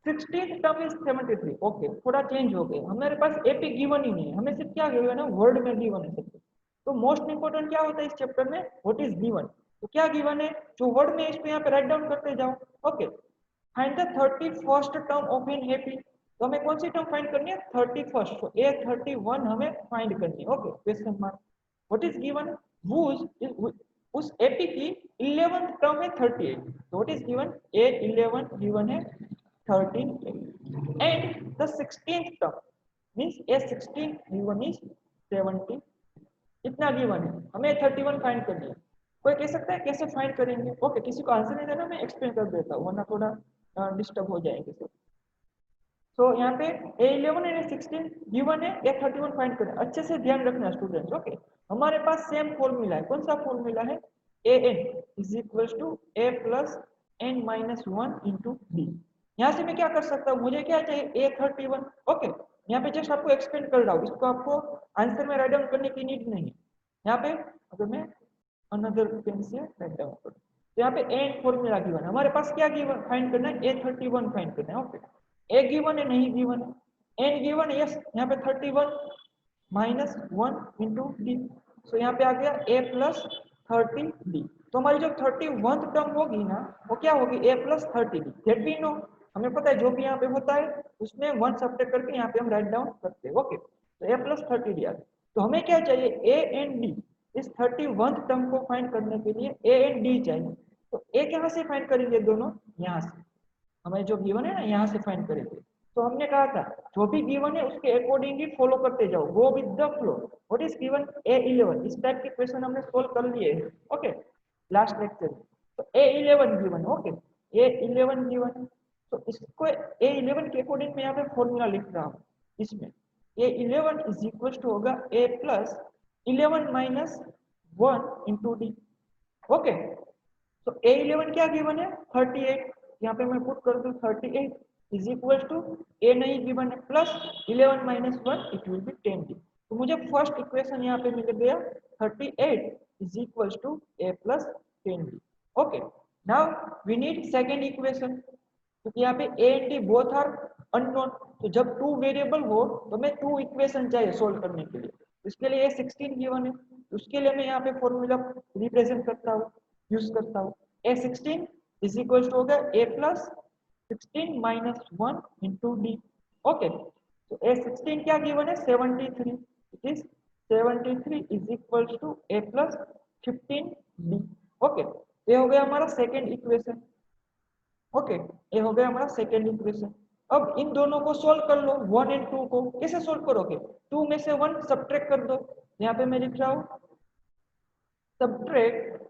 16th term is 73। okay थोड़ा चेंज हो गया, हमारे पास एपी गिवन ही नहीं है, हमें सिर्फ क्या गिवन है, वर्ड में गिवन है सब। तो मोस्ट इंपोर्टेंट क्या होता है इस चैप्टर में, व्हाट इज गिवन। तो क्या गिवन है, जो वर्ड में इसको यहाँ पे राइट डाउन करते जाओ। Okay find the 31st term of an AP. तो हमें कौन सी टर्म फाइंड करनी है, 31st। तो A31 हमें फाइंड करनी है। Okay question mark, what is given, whose उस एपी की 11th टर्म है 38। तो what is given, A11 given है 38 and the 16th term means A16 given is 70। इतना गिवन है, हमें 31 फाइंड करनी है। कोई कह सकता है कैसे फाइंड करेंगे। ओके किसी को आंसर नहीं देना, मैं एक्सप्लेन कर देता हूँ वरना थोड़ा डिस्टर्ब हो जाएंगे सब। तो यहाँ पे A11 एंड A16 गिवन है, A31 फाइंड करना। अच्छे से ध्यान रखना स्टूडेंट्स। ओके हमारे पास सेम फॉर्मूला है, कौन सा फॉर्मूला है, an is equal to a plus n minus 1 into b। यहाँ से मैं क्या कर सकता हूँ, मुझे क्या चाहिए A31। ओके यहाँ पे जस्ट आपको एक्सप्लेन कर रहा हूँ, इसको आपको आंसर में राइट डाउन करने की नीड नहीं है। यहाँ पे अगर मैं अनदर पेन से राइट डाउन करूँ तो यहाँ पे n फॉर्मूला गिवन है, हमारे पास क्या गिवन फाइंड करना है, A31 फाइंड करना है। ओके a गिवन है नहीं गिवन है, n गिवन है, यस यहाँ पे 31 माइनस 1 इंटू डी। सो यहाँ पे आ गया a प्लस 30d। तो हमारी जो 31th टर्म होगी ना वो क्या होगी, a plus 30d। That we know, हमें पता है जो भी यहाँ पे होता है उसमें 1 सब्ट्रैक्ट करके यहाँ पे हम राइट डाउन करते हैं। ओके तो a प्लस 30d आ गया। तो हमें क्या चाहिए, a एंड d। इस 31th टर्म को फाइंड करने के लिए a एंड d चाहिए। तो a कहाँ से फाइंड करेंगे, दोनों यहाँ से, हमें जो गिवन है ना यहाँ से फाइंड करेंगे। तो हमने कहा था जो भी गिवन है उसके अकॉर्डिंग ही फॉलो करते जाओ, go with the flow. What is given, A11। इस टाइप के क्वेश्चन हमने सोल्व कर लिए हैं। ओके लास्ट लेक्चर में। तो A11 given, okay, A11 given, तो इसको A11 के अकॉर्डिंग मैं यहाँ पे फॉर्मूला लिख रहा हूँ। इसमें A11 इज इक्वल टू होगा A plus 11 minus 1 into d, okay. तो A11 क्या गिवन है 38, यहाँ पे मैं पुट कर दूं 38 इज इक्वल टू A नहीं गिवन है plus 11 minus 1 it will be 10 d. तो मुझे फर्स्ट इक्वेशन यहाँ पे मिल गया 38 is equal to A plus 10 d, okay. Now we need second equation, क्योंकि यहाँ पे A and D both are unknown, तो जब 2 वेरिएबल हो तो मैं 2 इक्वेशन चाहिए सोल्व करने के लिए। इसके लिए A16 गिवन है, उसके लिए मैं यहाँ पे फॉर्मूला रिप्रेजेंट करता हूँ, यूज करता हूँ। A16 इज इक्वल टू होगा A plus 16 minus 1 into d, okay. तो A16 क्या गिवन है 73, it is 73 is equal to A plus 15 d, okay. ये हो गया हमारा सेकेंड इक्वेशन, ओके, ये हो गया हमारा सेकेंड इक्वेशन। अब इन दोनों को सोल्व कर लो, 1 एंड 2 को। कैसे सोल्व करोगे, 2 में से 1 सब्ट्रैक्ट कर दो, यहाँ पे मैं लिख रहा हूँ subtract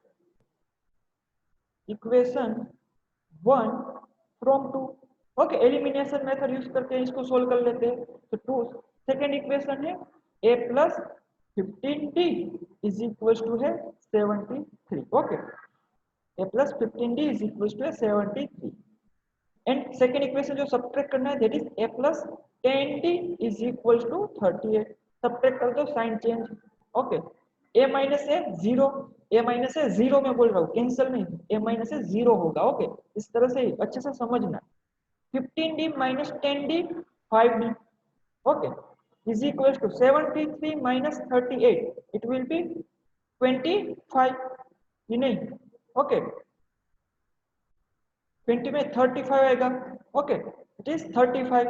equation 1 from 2, okay. Elimination method use करके इसको सोल्व कर लेते हैं। तो 2 सेकेंड इक्वेशन है A plus 15D is equal to है 73, okay. A plus 15D is equal to है 73, एंड सेकेंड इक्वेशन जो सब्ट्रैक्ट करना है that is A plus 10D is equal to 38, subtract कर दो, sign change, okay. A minus है 0, A minus है 0 में बोल रहा हूँ, कैंसिल नहीं, A माइनस है 0 होगा, ओके। इस तरह से अच्छे से समझना। 15D minus 10D 5D, okay, is equal to 73 minus 38 it will be 25, ये नहीं, ओके, 20 में 35 आएगा, okay, it is 35,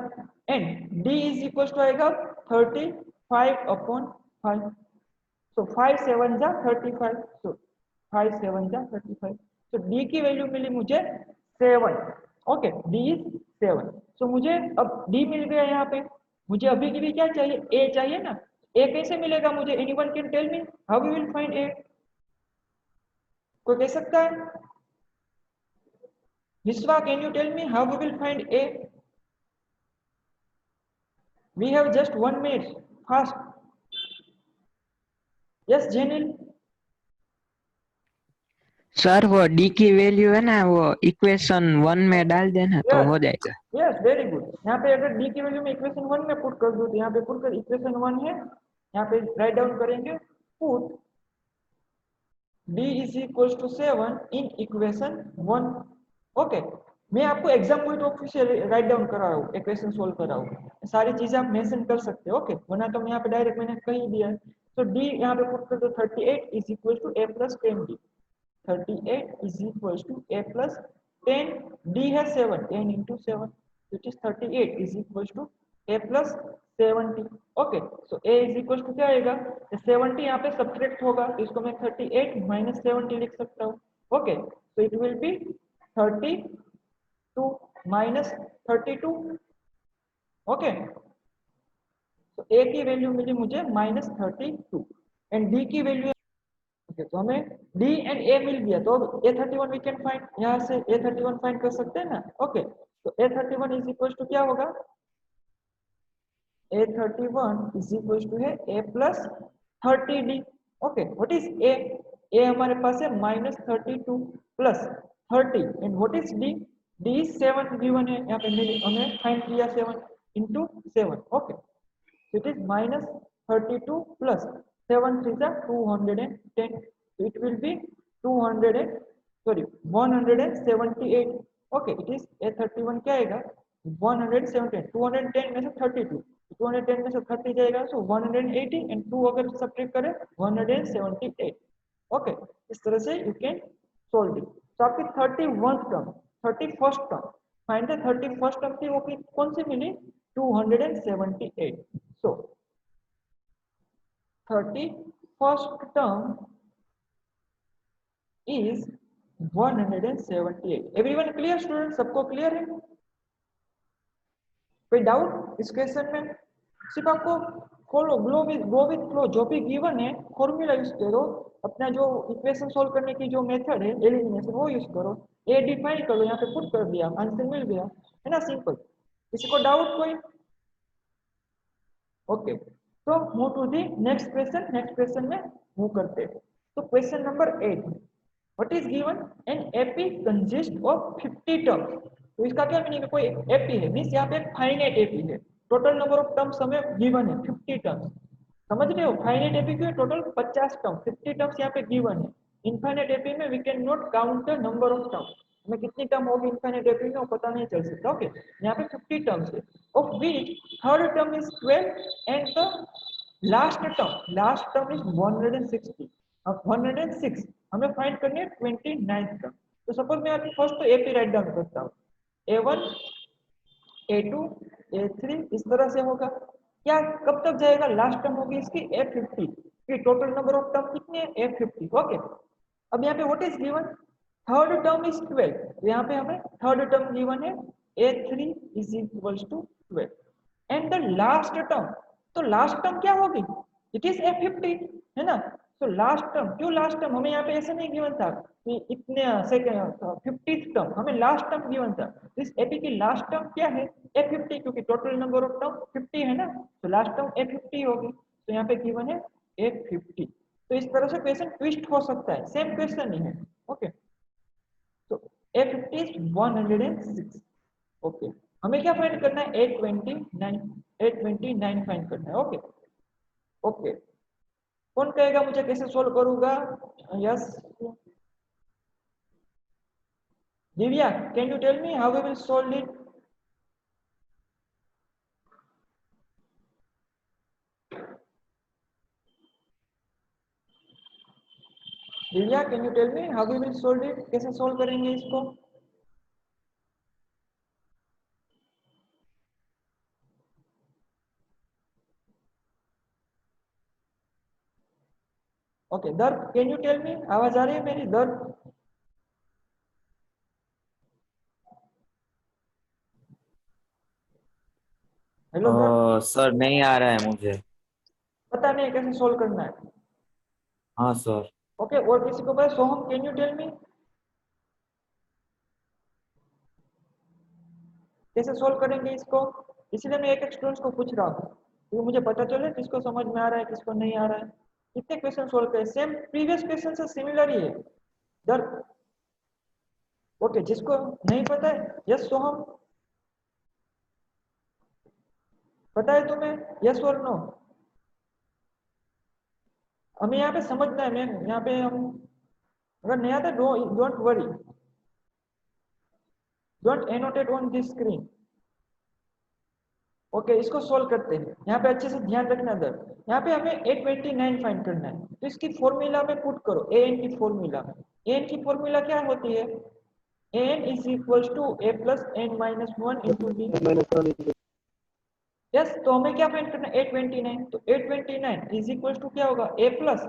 and D is equal to आएगा 35 अपॉन 5, so 5 7 जा 35, so 5 7 जा 35, so D की वैल्यू मिली मुझे 7, ओके, D इज 7। so मुझे अब D मिल गया यहाँ पे, मुझे अभी के लिए क्या चाहिए, A चाहिए ना। A कैसे मिलेगा मुझे, anyone can tell me how we will find A, कोई कह सकता है? Vishwa, can you tell me how we will find A? We have just 1 minute, fast. Yes, Janil. Sir वो डी की वैल्यू है ना वो इक्वेशन 1 में डाल देना तो हो जाएगा। Yes, very good. यहाँ पे अगर D की वैल्यू में इक्वेशन 1 में पुट कर दो तो यहाँ पे पुट कर इक्वेशन 1 है, यहाँ पे राइट डाउन करेंगे, put D is equals to 7 in equation 1, okay. मैं आपको एग्जाम पॉइंट ऑफ व्यू से राइट डाउन कर रहा हूँ, इक्वेशन सोल्व कर रहा हूँ, सारी चीजें आप मेंशन कर सकते हो, ओके, वरना तो मैं यहाँ पे डायरेक्ट मैंने कह ही दिया है। तो D यहाँ पे पुट कर दो 38 is equal to A plus 10D, 38 is equal to A plus 10, D है 7, 10 into 7, it is 38 is equal to A plus 70, okay. So A is equal to क्या आएगा, 70 यहाँ पे सब्ट्रैक्ट होगा, तो इसको मैं 38 माइनस 70 लिख सकता हूँ, ओके। तो it will B 32 minus 32, okay. तो A की वैल्यू मिली मुझे माइनस 32, एंड D की वैल्यू, ओके, तो हमें D एंड A मिल गया, तो A31 वी कैन फाइंड, यहाँ से A31 फाइंड कर सकते हैं ना, ओके। तो A31 इज इक्वल टू क्या होगा, A31 इज इक्वल टू है A plus 30D, okay. What is A हमारे पास है minus 32 plus 30, and what is D is 7 given है, यहाँ पे हमें फाइंड किया 7 into 7, okay. It is minus 32 plus 7 3 जा 210, it will B 178, okay. It is A31 क्या आएगा 178, 210 में से 32, 210 में से 30 जाएगा, सो 180, एंड 2 अगर सब्ट्रैक्ट करें 178, ओके। इस तरह से यू कैन सोल्व इट। तो आपकी 31st term, 31st term find the 31st term थी, वो कौन सी मिली 278, सो 31st term is 178। Everyone clear student, सबको क्लियर है? कोई डाउट इस क्वेश्चन में? सिर्फ आपको गो विथ फ्लो, जो भी गिवन है फॉर्मूला यूज करो, अपना जो इक्वेशन सोल्व करने की जो मेथड है एलिमिनेशन वो यूज करो, ए डिफाइन कर लो, यहाँ पे पुट कर दिया, आंसर मिल गया, है ना, सिंपल। किसी को डाउट कोई? ओके, तो move to the next question. Next question में मूव करते हैं। तो question number 8, what is given an AP consist of 50 terms. तो इसका क्या मीनिंग है? कोई एपी है मींस यहाँ पे फाइनाइट एपी है, टोटल नंबर ऑफ टर्म्स हमें गिवन है 50 टर्म्स, समझ रहे हो? फाइनाइट एपी क्यों? टोटल 50 टर्म, 50 टर्म्स यहाँ पे गिवन है। इनफाइनाइट एपी में we can not count the number of terms, हमें कितनी टर्म होगी इनफाइनाइट एपी में वो पता नहीं चल सकता। ओके, यहाँ पे 50 टर्म्स है, of which third term is 12 and the last term is 160। अब 106 हमें फाइंड करनी है 29th टर्म। तो सपोज मैं आपको फर्स्ट तो एपी राइट डाउन करता हूँ, A1 A2 A3 इस तरह से होगा। क्या कब तक जाएगा? लास्ट टर्म होगी इसकी A50 की, टोटल नंबर ऑफ टर्म कितने हैं? A50। ओके, अब यहाँ पे what is given? Third term is 12, तो यहाँ पे हमें थर्ड टर्म गिवन है A3 is equals to 12 and the last term, तो लास्ट टर्म क्या होगी? इट इज A50, है ना। तो लास्ट टर्म, क्यों लास्ट टर्म? हमें यहाँ पे ऐसे नहीं गिवन था कि इतने सेकंड 50th टर्म, हमें लास्ट टर्म गिवन था। इस एपी की लास्ट टर्म क्या है? A50, क्योंकि टोटल नंबर ऑफ टर्म 50 है ना, तो लास्ट टर्म A50 होगी, तो यहाँ पे गिवन है A50। तो इस तरह से क्वेश्चन ट्विस्ट हो सकता है, सेम क्वेश्चन ही है। ओके, तो A50 इज 106। ओके, हमें क्या फाइंड करना है? 829 फाइंड करना है। ओके ओके, कौन कहेगा मुझे कैसे सोल्व करूंगा? Yes, Divya, can you tell me how we will solve it? Divya, can you tell me how we will solve it? कैसे सोल्व करेंगे इसको? ओके, दर्द, कैन यू टेल मी? आवाज आ रही है मेरी? दर्द, हेलो दर्द, सर नहीं आ रहा है मुझे। पता नहीं कैसे सोल्व करना है। हाँ सर। ओके, और किसी को पता? सोहम, कैन यू टेल मी कैसे सोल्व करेंगे इसको? इसलिए मैं एक स्टूडेंट को पूछ रहा हूँ, तो मुझे पता चले किसको समझ में आ रहा है किसको नहीं आ रहा है। कितने क्वेश्चन सोल्व करें? सेम प्रीवियस क्वेश्चन से सिमिलर ही है दर्द। ओके, जिसको नहीं पता है, यस सोहम, पता है तुम्हें? यस और नो? हमें यहाँ पे समझना है मैम, यहाँ पे हम अगर नहीं आता don't worry, don't annotate on this screen. Okay, इसको सोल्व करते हैं। यहाँ पे अच्छे से ध्यान रखना दर, यहाँ पे हमें 829 फाइंड करना है, तो इसकी फॉर्मूला में पुट करो, an की फॉर्मूला। an की फॉर्मूला क्या होती है? an is equals to a plus n minus 1 into d। Yes, तो हमें क्या फाइंड करना है? 829। तो 829 इज इक्वल्स टू क्या होगा? a प्लस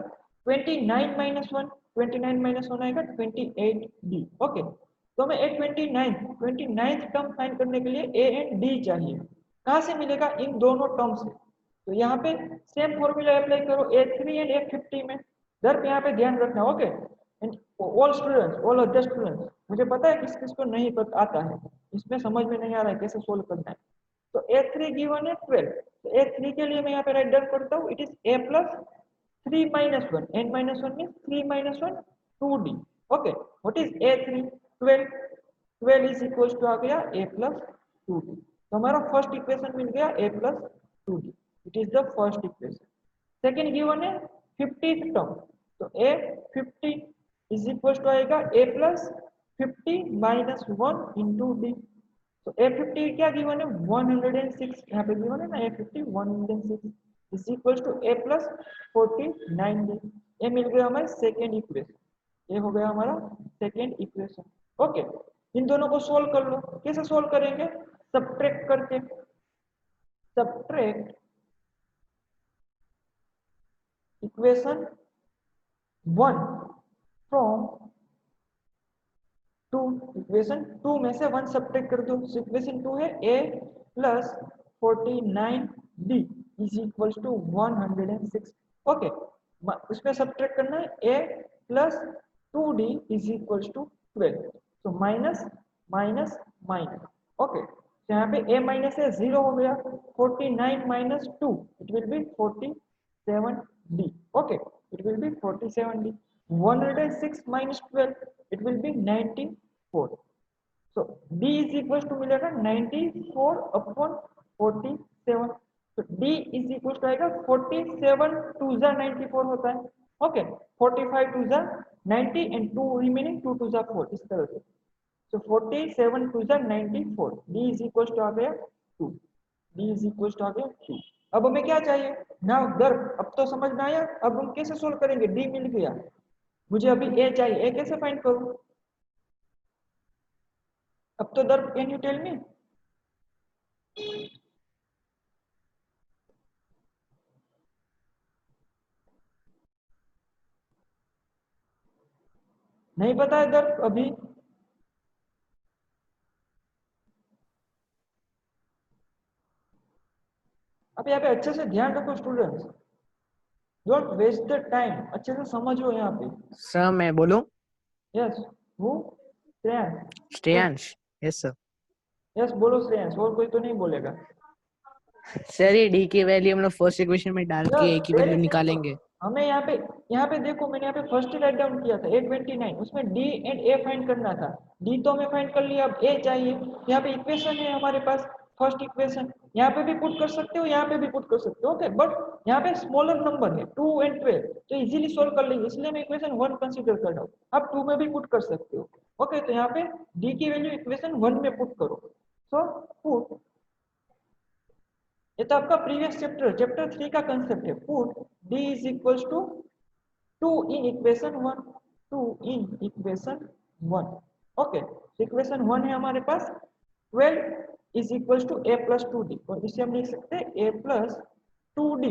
29 माइनस 1, 29 माइनस 1 आएगा 28d। ओके, तो हमें 29th टर्म फाइंड करने के लिए a एंड d चाहिए। कहाँ से मिलेगा? इन दोनों टर्म से। तो यहाँ पे सेम फॉर्मूला अप्लाई करो A3 एंड A50 में। दर पे यहाँ पे ध्यान रखना। Okay, and all students, all other students, मुझे पता है किस किस को नहीं पता आता है, इसमें समझ में नहीं आ रहा है कैसे सोल्व करना है। तो A3 गिवन है 12, तो A3 के लिए मैं यहाँ पे राइट डाउन करता हूँ, it is A plus 3 minus 1, n minus 1 mean 3 minus 1 2d। Okay, what is A3? 12 is equals to आ गया A प्लस 2d। तो हमारा फर्स्ट इक्वेशन मिल गया A plus 2d, it is the first equation. Second given है 50th term, तो A50 is equals to आएगा A plus 50 minus 1 into d। तो A50 क्या गिवन है? 106, यहाँ पे गिवन है ना A50 106 is equals to A plus 49d। ये मिल गया हमारा सेकेंड इक्वेशन, ये हो गया हमारा सेकेंड इक्वेशन। ओके, इन दोनों को सोल्व कर लो। कैसे सोल्व करेंगे? सब्ट्रैक्ट करके, सब्ट्रैक्ट इक्वेशन 1 फ्रॉम 2, इक्वेशन 2 में से 1 सब्ट्रैक्ट कर दो। इक्वेशन 2 है A plus 49d is equal to 106। Okay, उसमें सब्ट्रैक्ट करना है a plus 2d is equal to 12। तो माइनस माइनस माइनस। ओके, तो यहाँ पे a माइनस है 0 हो गया। 49 minus 2 it will B 47d। Okay, it will B 47d। 106 minus 12 it will B 94। तो d इज इक्वल टू मिलेगा 94 अपॉन 47। तो d इज इक्वल टू आएगा 47 टू जा 94 होता है। ओके, 45 टू जा 90 एंड 2 रिमेनिंग 2 टू जा 4, इस तरह से। तो 47 टू जा 94, d इज इक्वल टू आ गया 2। d इज इक्वल टू आ गया 2। अब हमें क्या चाहिए ना दर्ब। अब तो समझ में आया। अब हम कैसे सोल्व करेंगे? d मिल गया, मुझे अभी a चाहिए। a कैसे फाइंड करूं? अब तो दर्ब, कैन यू टेल मी? नहीं पता है दर्ब अभी? अब यहाँ पे अच्छे से ध्यान रखो students, don't waste the time, अच्छे से समझो यहाँ पे। सर मैं बोलूं? Yes, who? Shreyansh. Shreyansh, yes sir. Yes, बोलो श्रेयांश, और कोई तो नहीं बोलेगा। सर ये डी की वैल्यू हम लोग फर्स्ट इक्वेशन में डाल के ए की वैल्यू निकालेंगे। हमें यहाँ पे देखो, मैंने यहाँ पे फर्स्ट राइट डाउन किया था 829, उसमें d एंड a फाइंड करना था। d तो हमें फाइंड कर लिया, अब a चाहिए। यहाँ पे इक्वेशन है हमारे पास, फर्स्ट इक्वेशन। यहाँ पे भी पुट कर सकते हो, यहाँ पे भी पुट कर सकते हो। ओके, बट यहाँ पे स्मॉलर नंबर है 2 एंड 12, तो इजीली सोल्व कर लेंगे, इसलिए मैं इक्वेशन 1 कंसीडर कर रहा हूँ। आप 2 में भी पुट कर सकते हो। ओके, तो यहाँ पे d की वैल्यू इक्वेशन 1 में पुट करो। सो पुट, ये तो आपका प्रीवियस चैप्टर 3 का कंसेप्ट है। Put d is equals to 2 in equation 1, 2 in equation 1। Okay, equation 1 है हमारे पास 12 is equals to a plus 2d, और इसे हम लिख सकते हैं a plus 2d।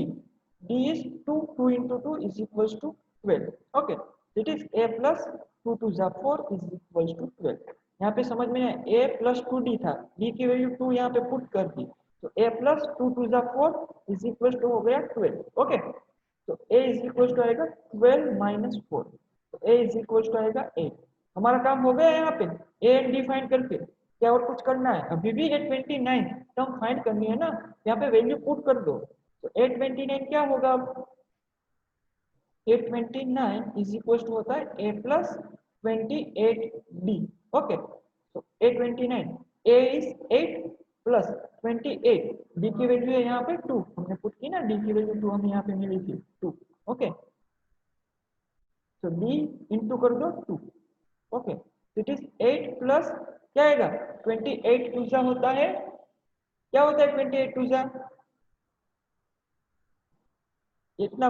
d is 2, 2 into 2 is equals to 12। Okay, it is a plus 2 to 4 is equals to 12। यहाँ पे समझ में आया, a प्लस 2d था, d की वैल्यू 2 यहाँ पे पुट कर दी, तो a plus 2 to 4 is equal to हो गया 12। ओके, तो a इज इक्वल टू आएगा 12 माइनस 4, तो a इज इक्वल टू आएगा 8। हमारा काम हो गया यहाँ पे a एंड d फाइंड करके। क्या और कुछ करना है? अभी भी 829 टर्म फाइंड करनी है ना, यहाँ पे वैल्यू पुट कर दो। तो 829 क्या होगा? 829 इज इक्वल टू होता है a प्लस 28d। ओके, तो 829, a इज 8 प्लस 28, d की वैल्यू है यहाँ पे 2, हमने पुट की ना, d की वैल्यू 2 हमें यहाँ पे मिली थी 2। ओके, तो d इंटू कर दो 2। ओके, इट इज 8 प्लस क्या आएगा 28 टू होता है, क्या होता है 28 टू? इतना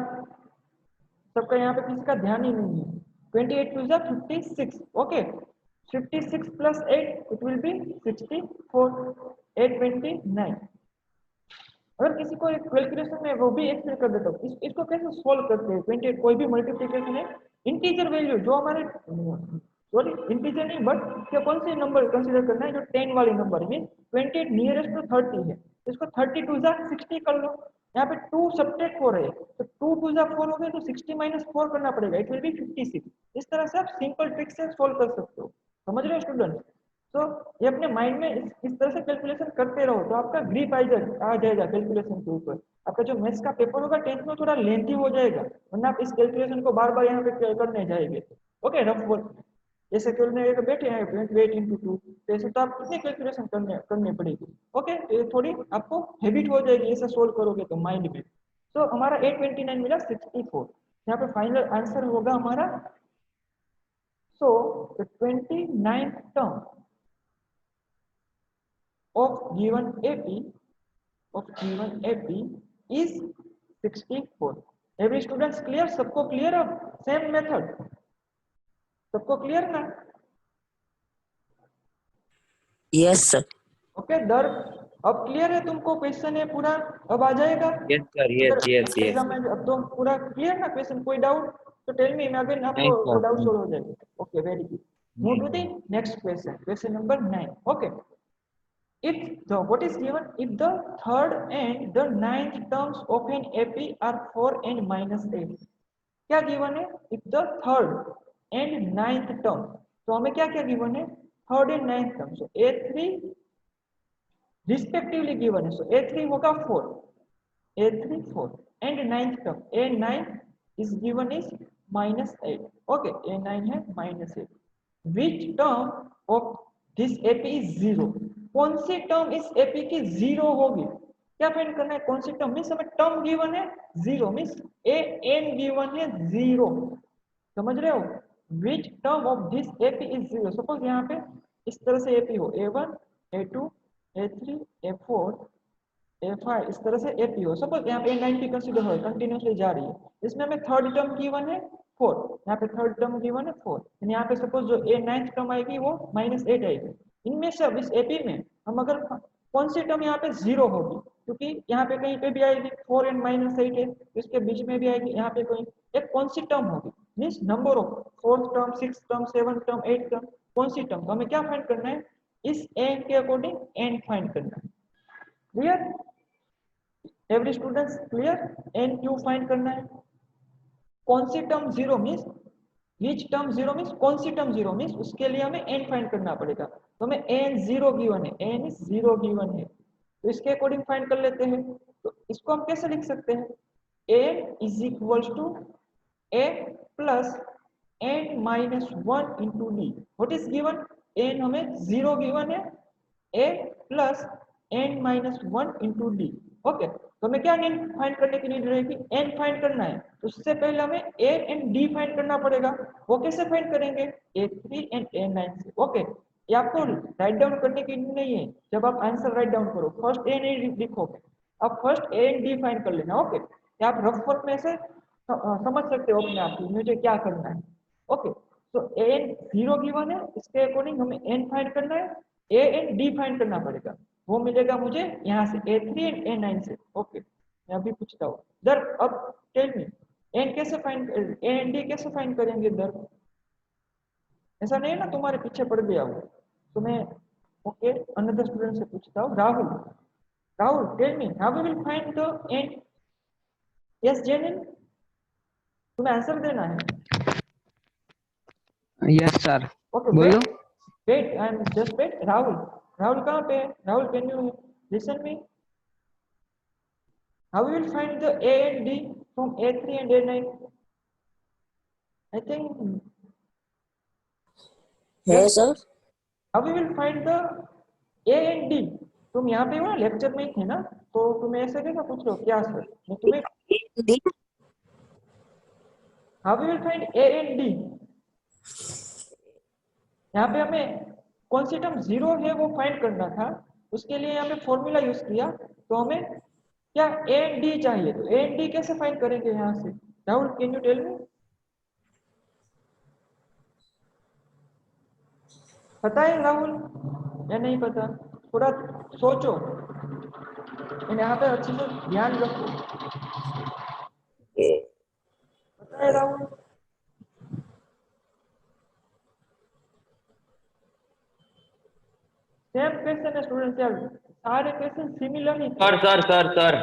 सबका यहाँ पे किसी का ध्यान ही नहीं है। 28 two 56। Okay, 56 plus 8 it will be 64, 829। अगर किसी को एक कैलकुलेशन में वो भी एक्सप्लेन कर देता हूँ, इसको कैसे सोल्व करते हैं। 28 कोई भी मल्टीप्लिकेशन है, इंटीजर वैल्यू जो हमारे, सॉरी इंटीजर नहीं बट क्या कौन से नंबर कंसीडर करना है, जो 10 वाले नंबर में 28 नियरेस्ट टू 30 है, इसको 30 टू 60 कर लो। यहाँ पे 2 सब्ट्रैक्ट हो रहे हैं, तो 2 टू 4 हो गए, तो 60 माइनस 4 करना पड़ेगा, इट विल बी 56। इस तरह से आप सिंपल ट्रिक से सोल्व कर सकते हो। समझ रहे हो स्टूडेंट? तो ये अपने माइंड में इस तरह से कैलकुलेशन करते रहो, तो आपका ग्रिप आ जाएगा कैलकुलेशन के ऊपर। आपका जो मैथ्स का पेपर होगा 10th में थोड़ा लेंथी हो जाएगा, वरना आप इस कैलकुलेशन को बार बार यहाँ पे करने जाएंगे। ओके, रफ वर्क जैसे करने बैठे हैं 28 into 2, ऐसे तो आप कितने कैलकुलेशन करने पड़ेगी। ओके, तो ये थोड़ी आपको हैबिट हो जाएगी, ऐसा सोल्व करोगे तो माइंड में। तो हमारा 829 मिला 64, यहाँ पे फाइनल आंसर होगा हमारा। So the 29th term of given AP is 64। every students clear? सबको क्लियर? अब सेम मेथड सबको क्लियर ना? Yes sir. ओके दर, अब क्लियर है तुमको? क्वेश्चन है पूरा, अब आ जाएगा। Yes sir, yes yes yes. अब तो पूरा क्लियर ना क्वेश्चन? कोई डाउट तो टेल मी, मैं अगेन आपको डाउट सॉल्व हो जाएगा। Okay, very good. Move to the next question, question number 9। Okay, if the what is given, if the third and the ninth terms of an AP are 4n minus 8, क्या given है? If the third and ninth term, तो हमें क्या क्या given है? Third and ninth term, so a3 respectively given है, सो a3 होगा 4, a3 4 and ninth term a9 is given is -8, okay, a9 है -8, which term of this AP is 0, कौन सी टर्म इस AP की 0 होगी? क्या फाइंड करना है? कौन सी टर्म, मींस हमें टर्म गिवन है 0, मींस an गिवन है 0, समझ रहे हो? Which term of this AP is 0, suppose यहाँ पे इस तरह से AP हो, a1 a2 a3 a4 a5, इस तरह से AP हो, सपोज यहाँ पे a9 कंसीडर हो, कंटिन्यूअसली जा रही है, इसमें हमें थर्ड टर्म गिवन है 4, यहाँ पे थर्ड टर्म गिवन है 4, यहाँ पे सपोज जो a9 टर्म आएगी वो -8 आएगी, इनमें से अब इस AP में हम अगर कौन सी टर्म यहाँ पे 0 होगी, क्योंकि यहाँ पे कहीं पे भी आएगी 4 एंड -8 है, इसके बीच में भी आएगी, यहाँ पे कोई एक कौन सी टर्म होगी, means number of 4th term 6th term 7th term 8th term, कौन सी टर्म, तो हमें क्या फाइंड करना है? इस n के अकॉर्डिंग n फाइंड करना है। Clear? Every students clear? n क्यों फाइंड करना है? कौन सी term 0 means, which term 0 means कौन सी टर्म 0 मींस, उसके लिए हमें n फाइंड करना पड़ेगा, तो हमें n 0 गिवन है, n इज 0 गिवन है, तो इसके अकॉर्डिंग फाइंड कर लेते हैं। तो इसको हम कैसे लिख सकते हैं? n is equals to a plus n minus 1 into d, what is given? n हमें 0 गिवन है, a plus n minus 1 into d, okay, तो हमें क्या फाइंड करने की नीड रहेगी? n फाइंड करना है, तो उससे पहले हमें a एंड d फाइंड करना पड़ेगा, वो कैसे फाइंड करेंगे? a3 एंड a9 से, ओके, ये आपको राइट डाउन करने की नहीं है, जब आप आंसर राइट डाउन करो फर्स्ट a नहीं लिखोगे, आप first a and d find कर लेना, ओके, या आप रफ वर्क में से समझ सकते हो अपने आप को मुझे क्या करना है, ओके, तो a 0 गिवन है, इसके अकॉर्डिंग हमें n फाइंड करना है, a एंड d फाइंड करना पड़ेगा, वो मिलेगा मुझे यहाँ से a3 एंड a9 से, ओके, मैं अभी पूछता हूँ दर, अब टेल मी n कैसे फाइंड, a एंड d कैसे फाइंड करेंगे दर? ऐसा नहीं है ना तुम्हारे पीछे पड़ गया वो, तो मैं ओके अनदर स्टूडेंट से पूछता हूँ, Rahul, Rahul tell me how we will find the n? Yes Janine, तुम्हें आंसर देना है, यस सर, ओके, बोलो। Wait I am just wait, Rahul, Rahul कहाँ पे है? Rahul can you listen me? How we will find the a and d from a3 and a9? I think yes sir, how we will find the a and d? तुम यहाँ पे हो ना, lecture में ही थे ना, तो तुम्हें ऐसे कैसा पूछ रहे हो? क्या सर, मैं तुम्हें D, how we will find a and d? यहाँ पे हमें कौन सी टर्म 0 है वो फाइंड करना था, उसके लिए यहाँ पे फॉर्मूला यूज किया, तो हमें क्या a and d चाहिए, तो a and d कैसे फाइंड करेंगे यहाँ से? Rahul can you tell me? पता है राहुल या नहीं पता? थोड़ा सोचो, यहाँ पे अच्छे से ध्यान रखो, पता है राहुल? सेम क्वेश्चन है स्टूडेंट, यार सारे क्वेश्चन सिमिलर ही थे। सर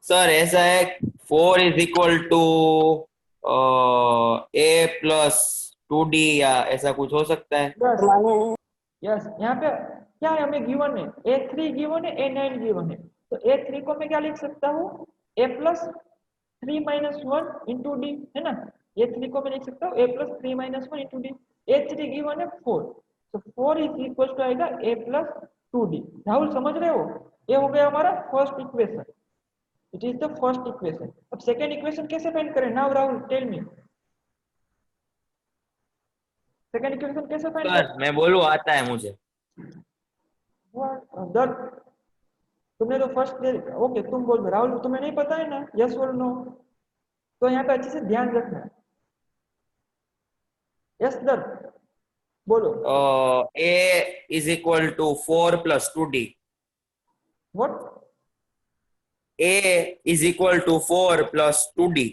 सर ऐसा है 4 is equal to a plus 2d या ऐसा कुछ हो सकता है? यस, यहाँ पे क्या है हमें गिवन है? a3 गिवन है, a9 गिवन है, तो a3 को मैं क्या लिख सकता हूँ? a plus 3 minus 1 into d, है ना, a3 को मैं लिख सकता हूँ a plus 3 minus 1 into d, a3 given है 4, तो 4 इज इक्वल टू आएगा a प्लस 2d। राहुल समझ रहे हो? ये हो गया हमारा first equation, it is the first equation. अब सेकेंड इक्वेशन कैसे फाइंड करें? Now Rahul tell me, second equation कैसे फाइंड करें? सर मैं बोलूं, आता है मुझे। दर तुमने तो फर्स्ट दे, ओके तुम बोल दो। राहुल तुम्हें नहीं पता है ना, यस और नो? तो यहाँ पे अच्छे से ध्यान रखना है। यस दर बोलो। a is equal to 4 plus 2d. What? a is equal to 4 plus 2d.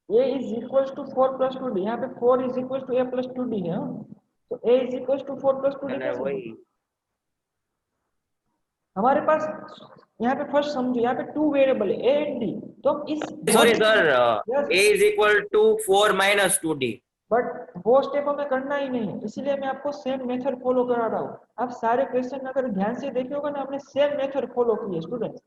a is equals to 4 plus 2d, यहाँ पे 4 is equals to a plus 2d है, तो a is equals to 4 plus 2d अरे कैसे? वही हमारे पास यहाँ पे फर्स्ट समझो, यहाँ पे 2 वेरिएबल है ए एंड डी, तो हम इस sorry sir, Yes. a is equal to 4 minus 2d। But वो स्टेप हमें करना ही नहीं है, इसीलिए मैं आपको सेम मेथड फॉलो करा रहा हूँ। आप सारे क्वेश्चन अगर ध्यान से देखे होगा ना, हमने सेम मेथड फॉलो की है स्टूडेंट्स।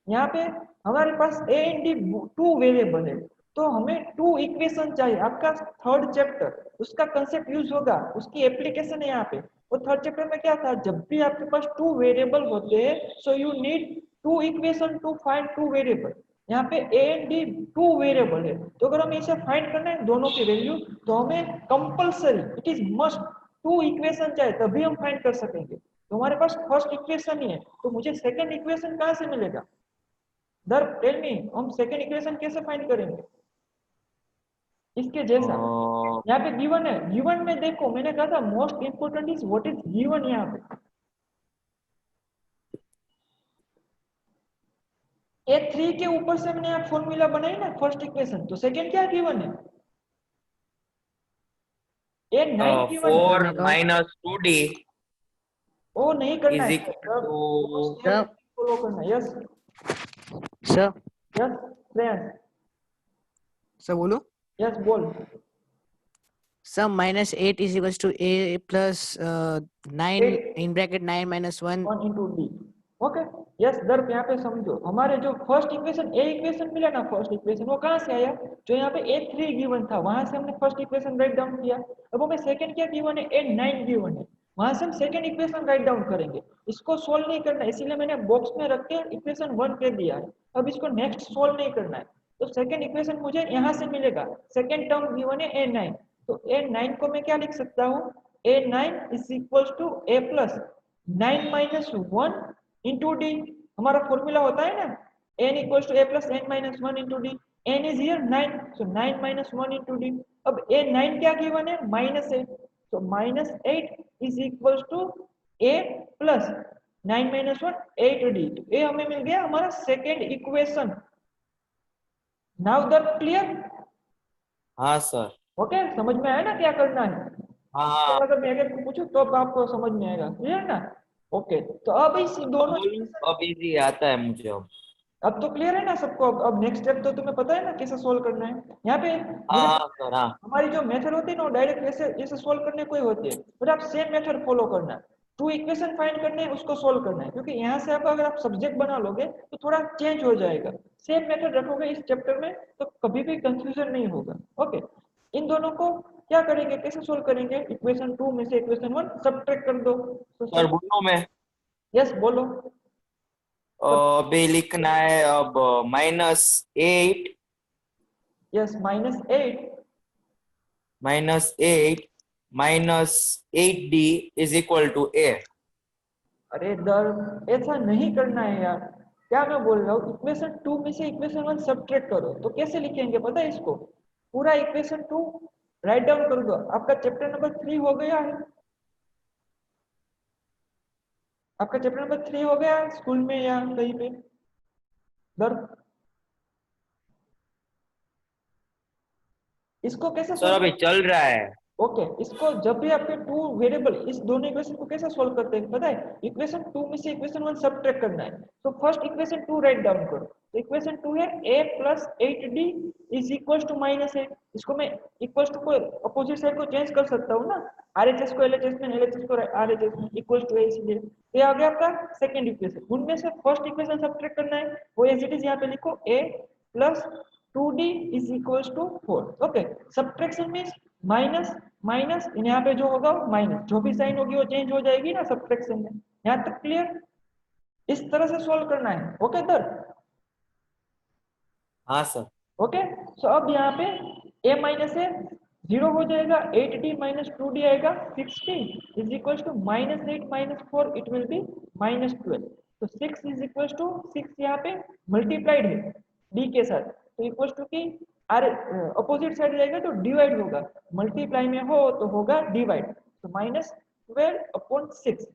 यहाँ पे हमारे पास ए एंड डी 2 वेरिएबल है, तो हमें 2 इक्वेशन चाहिए। आपका थर्ड चैप्टर उसका कंसेप्ट यूज होगा, उसकी एप्लीकेशन है यहाँ पे। वो थर्ड चैप्टर में क्या था, जब भी आपके पास 2 वेरिएबल होते हैं, so you need 2 equation two find 2 variable. यहाँ पे ए एंड डी 2 वेरिएबल है, तो अगर हमें इसे फाइंड करना है दोनों की वैल्यू, तो हमें compulsory it is must 2 equation चाहिए, तभी हम फाइंड कर सकेंगे। तो हमारे पास फर्स्ट इक्वेशन ही है, तो मुझे सेकंड इक्वेशन कहाँ से मिलेगा? दर टेल मी, हम सेकंड इक्वेशन कैसे फाइंड करेंगे? इसके जैसा यहाँ पे गिवन है, गिवन में देखो मैंने कहा था most important is what is given. यहाँ पे A3 के ऊपर से मैंने आप फॉर्मूला बनाई ना फर्स्ट इक्वेशन, तो सेकंड क्या गिवन है? A9 गिवन है। 4 माइनस 2d ओ नहीं करना इज है, इक्वल टू फॉलो करना है। Yes sir yes friends, sir बोलो। यस बोल। Sir -8 is equal to a plus 9 in bracket 9 minus 1। 1 into d। Okay yes Darp, यहाँ पे समझो हमारे जो फर्स्ट इक्वेशन ए इक्वेशन मिला ना, फर्स्ट इक्वेशन वो कहाँ से आया? जो यहाँ पे A3 गिवन था वहां से हमने फर्स्ट इक्वेशन राइट डाउन किया। अब हमें सेकंड क्या गिवन है? A9 गिवन है, वहां से हम सेकंड इक्वेशन राइट डाउन करेंगे। इसको सोल्व नहीं करना, इसीलिए मैंने बॉक्स में रख के इक्वेशन 1 कह दिया है। अब इसको नेक्स्ट सोल्व नहीं करना है, तो सेकंड इक्वेशन मुझे यहाँ से मिलेगा। सेकंड टर्म गिवन है A9, तो A9 को मैं क्या लिख सकता हूँ? A9 is equal to A plus 9 minus 1 into d. हमारा फॉर्मूला होता है ना n equals to a plus n minus 1 into d. n is here 9, so 9 minus 1 into d. अब a9 क्या गिवन है? -8, so -8 is equals to a plus 9 minus 1 8d। ये हमें मिल गया हमारा second equation. Now that clear? हाँ sir. Okay समझ में आया ना क्या करना है? हाँ अगर मैं अगर पूछूं तो अब आपको समझ में आएगा, क्लियर ना? ओके तो अब इस दोनों अब इजी आता है मुझे। अब तो क्लियर है ना सबको? अब नेक्स्ट स्टेप तो तुम्हें पता है ना कैसे सोल्व करना है। यहाँ पे हाँ सर। हाँ हमारी जो मेथड होती है ना डायरेक्ट ऐसे ऐसे सोल्व करने कोई होती है, पर आप सेम मेथड फॉलो करना है। 2 इक्वेशन फाइंड करने हैं, उसको सोल्व करना है, क्योंकि यहाँ से आप अगर आप सब्जेक्ट बना लोगे तो थोड़ा चेंज हो जाएगा। सेम मेथड रखोगे इस चैप्टर में तो कभी भी कंफ्यूजन नहीं होगा। ओके इन दोनों को क्या करेंगे, कैसे सोल्व करेंगे? इक्वेशन 2 में से इक्वेशन 1 सब्ट्रैक्ट कर दो। सर बोलो मैं यस बोलो। अभी लिखना है अब -8 yes -8 minus 8d is equal to a। अरे दर ऐसा नहीं करना है यार, क्या मैं बोल रहा हूँ? इक्वेशन 2 में से इक्वेशन 1 सब्ट्रैक्ट करो। तो कैसे लिखेंगे पता है इसको? पूरा इक्वेशन 2 राइट डाउन कर दो। आपका चैप्टर नंबर 3 हो गया है, आपका चैप्टर नंबर 3 हो गया स्कूल में या कहीं पे? दर इसको कैसे सर अभी चल रहा है। ओके इसको जब भी आपके 2 वेरिएबल इस दोनों इक्वेशन को कैसे सोल्व करते हैं पता है? इक्वेशन 2 में से इक्वेशन 1 सब्ट्रैक्ट करना है। तो फर्स्ट इक्वेशन 2 राइट डाउन करो। तो इक्वेशन 2 है a plus 8d is equals to -8। इसको मैं इक्वल्स टू को अपोजिट साइड को चेंज कर सकता हूँ ना, RHS को LHS में, LHS को RHS में, इक्वल्स टू a इसलिए। ये आ गया आपका सेकंड इक्वेशन। उनमें से फर्स्ट इक्वेशन सब्ट्रैक्ट करना है, वो एज इट इज यहाँ पे लिखो a plus 2d is equals to 4। Okay subtraction means minus minus, यहाँ पे जो होगा माइनस, जो भी साइन होगी वो चेंज हो जाएगी ना सब्ट्रैक्शन में। यहाँ तक क्लियर? इस तरह से सॉल्व करना है। Okay sir? हाँ सर। ओके सो अब यहाँ पे a माइनस ए 0 हो जाएगा, 8d माइनस 2d आएगा, 6d is equal to -8 minus 4 it will be -12। तो 6 इज इक्वल टू 6 यहाँ पे मल्टीप्लाइड है d के साथ, तो इक्वल टू की अपोजिट साइड जाएगा तो डिवाइड होगा, मल्टीप्लाई में हो तो होगा डिवाइड। तो -12 अपॉन 6,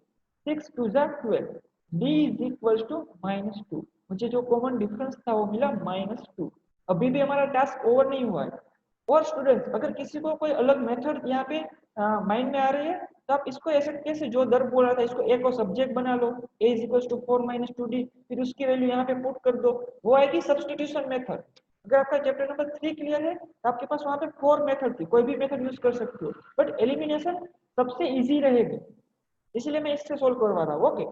6 2 जा 12, d इज इक्वल टू -2। मुझे जो कॉमन डिफरेंस था वो मिला -2। अभी भी हमारा टास्क ओवर नहीं हुआ है। और स्टूडेंट्स अगर किसी को कोई अलग मेथड यहाँ पे माइंड में आ रही है तो आप इसको ऐसे कैसे जो दर बोला था इसको ए को सब्जेक्ट बना लो, a is equal to 4 minus 2d, फिर उसकी वैल्यू यहाँ पे पुट कर दो, वो आएगी सब्स्टिट्यूशन मेथड। अगर आपका चैप्टर नंबर 3 क्लियर है तो आपके पास वहाँ पे 4 मेथड थी, कोई भी मेथड यूज कर सकते हो, बट एलिमिनेशन सबसे इजी रहेगी, इसलिए मैं इससे सोल्व करवा रहा हूँ। ओके,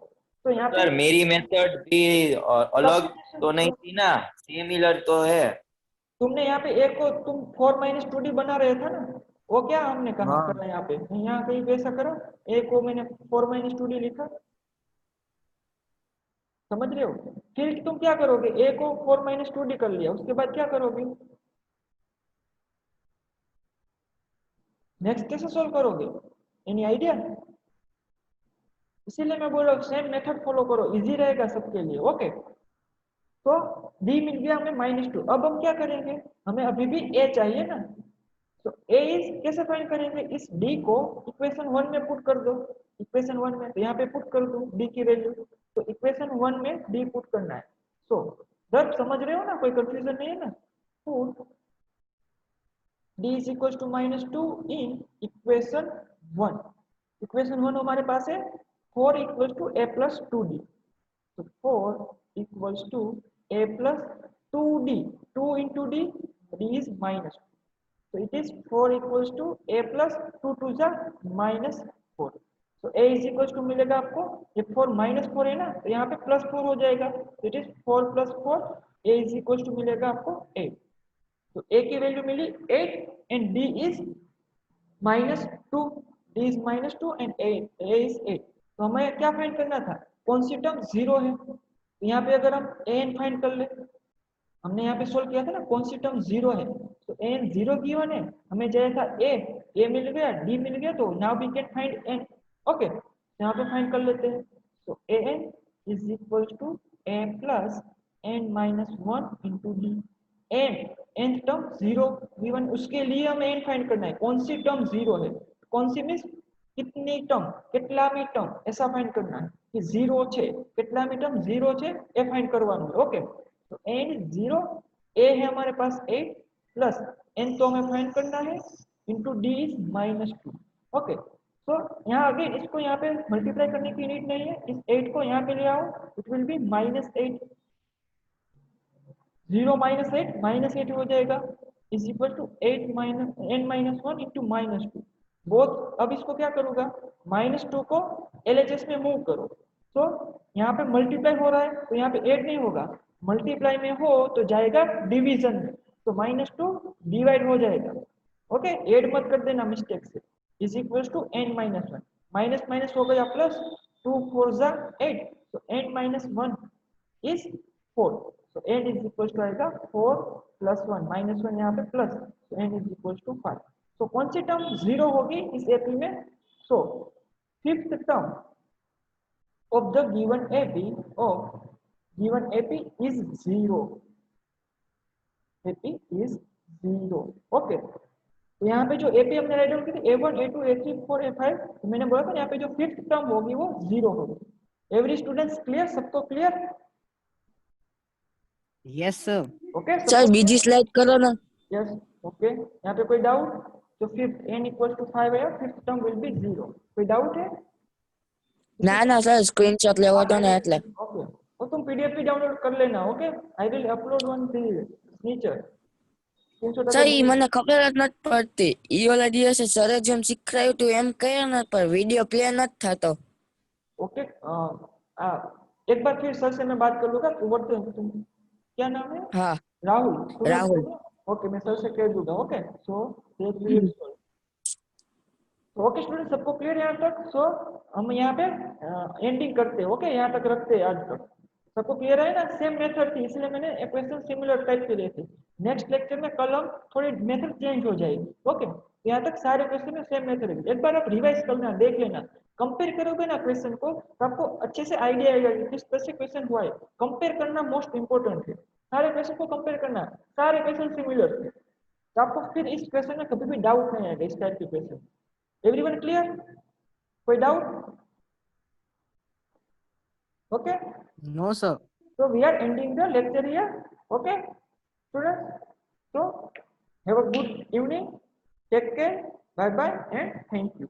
तो यहाँ पे सर मेरी मेथड भी अलग तो नहीं थी ना, सिमिलर तो है। तुमने यहाँ पे ए को तुम 4 माइनस 2d बना रहे था ना, वो क्या हमने कहा हाँ। करना यहाँ पे, यहाँ कहीं पे ऐसा करो, ए को मैंने 4 माइनस 2d लिखा, समझ रहे हो। फिर तुम क्या करोगे, ए को 4 माइनस 2d कर लिया, उसके बाद क्या करोगे, नेक्स्ट कैसे सोल्व करोगे, एनी आइडिया। इसीलिए मैं बोल रहा हूँ सेम मेथड फॉलो करो, इजी रहेगा सबके लिए। ओके, तो d मिल गया हमें -2, अब हम क्या करेंगे, हमें अभी भी a चाहिए ना, तो a इज कैसे फाइंड करेंगे, इस d को इक्वेशन 1 में पुट कर दो, इक्वेशन 1 में, तो यहाँ पे पुट कर दो d की वैल्यू, तो इक्वेशन 1 में d पुट करना है। सो दर समझ रहे हो ना, कोई कंफ्यूजन नहीं है ना, put d is equal to -2 in equation 1, equation 1 हमारे पास है 4 equal to a plus 2d, तो 4 equals to a plus 2d, 2 into d, d is -2, so it is 4 equals to a plus 2 to the -4, so a is equals to मिलेगा आपको, ये 4 -4 है ना, तो यहाँ पे +4 हो जाएगा, तो it is 4 plus 4, a is equals to मिलेगा आपको 8, तो a की value milli 8 and d is -2, d is -2 and a is 8, तो हमें क्या फाइंड करना था, कौन सी टर्म 0 है, तो यहाँ पे अगर हम an फाइंड कर ले, हमने यहाँ पे सोल्व किया था ना, कौन सी टर्म 0 है, तो an 0 गिवन है, हमें चाहिए था a मिल गया, d मिल गया, तो now we can find n। Okay, यहाँ पे फाइंड कर लेते हैं, तो an is equal to a plus n minus 1 into d, n term 0 given, उसके लिए हमें n फाइंड करना है, कौन सी टर्म 0 है, कौन सी मीन्स कितनी टर्म, કેટલામી ટર્મ, ऐसा फाइंड करना है कि 0 છે, કેટલામી टर्म 0 છે એ फाइंड करवाना है। ओके, तो n 0, a है हमारे पास 8 प्लस n तो हमें फाइंड करना है इंटू d इज -2। ओके, तो यहाँ अगेन इसको यहाँ पे मल्टीप्लाई करने की नीड नहीं है, इस 8 को यहाँ पे ले आओ, इट विल बी -8, 0 -8 -8 हो जाएगा, is equal to 8 n - 1 into -2 both. अब इसको क्या करूंगा, -2 को LHS में मूव करो, तो यहाँ पे मल्टीप्लाई हो रहा है, तो यहाँ पे ऐड नहीं होगा, मल्टीप्लाई में हो तो जाएगा डिवीजन में, तो -2 डिवाइड हो जाएगा। ओके, ऐड मत कर देना मिस्टेक से, is equal to n - 1, minus minus हो गया प्लस, 2 4 जा 8, तो n - 1 इज 4, तो n इज इक्वल टू आएगा 4 प्लस 1 -1 यहाँ पे प्लस, तो n इज इक्वल टू 5। तो कौन सी टर्म 0 होगी इस एपी में, so fifth term of the given AP is 0, AP is 0। Okay, तो यहाँ पे जो एपी हमने राइट डाउन की थी A1 A2 A3 4 A5, तो मैंने बोला था यहाँ पे जो फिफ्थ टर्म होगी वो 0 होगी। एवरी स्टूडेंट्स क्लियर, सबको clear? Yes sir. Okay sir बीजी स्लाइड करो ना। यस, ओके, यहाँ पे कोई डाउट, तो फिफ्थ n इक्वल टू 5 है, फिफ्थ टर्म विल बी 0, कोई डाउट है? ना ना सर स्क्रीनशॉट लेवा दो ने એટલે। ओके, तो तुम पीडीएफ भी डाउनलोड कर लेना। Okay, I will upload one नीचे સર ઈ મને ખબર જ નથી પડતી, ઈ ઓલા દિવસે સરે જેમ શીખવાડ્યું હતું એમ કહે ને, पर वीडियो प्ले નથી થતો। ओके, एक बार फिर सर से मैं बात कर लूंगा, तुम क्या नाम है? हाँ राहुल। राहुल। ओके, मैं सर से कह दूंगा। ओके, सो ओके स्टूडेंट, सबको क्लियर यहाँ तक? सो हम यहाँ पे एंडिंग करते हैं। ओके, यहाँ तक रखते हैं आज तक, सबको क्लियर है ना? सेम मेथड थी, इसलिए मैंने क्वेश्चन सिमिलर टाइप के लिए थे। नेक्स्ट लेक्चर में कल हम थोड़ी मेथड चेंज हो जाएगी। ओके, यहाँ तक सारे क्वेश्चन में सेम मेथड है, एक बार आप रिवाइज करना, देख लेना, कंपेयर करोगे ना क्वेश्चन को तो आपको अच्छे से आइडिया आएगा कि किस तरह से क्वेश्चन हुआ है। कंपेयर करना मोस्ट इंपोर्टेंट है, सारे क्वेश्चन को कंपेयर करना, सारे क्वेश्चन सिमिलर थे, तो आपको फिर इस क्वेश्चन में कभी भी डाउट नहीं आएगा इस टाइप के क्वेश्चन। Everyone clear? कोई doubt? Okay, no sir. so we are ending the lecture here. Okay students, so have a good evening, take care, bye bye and thank you.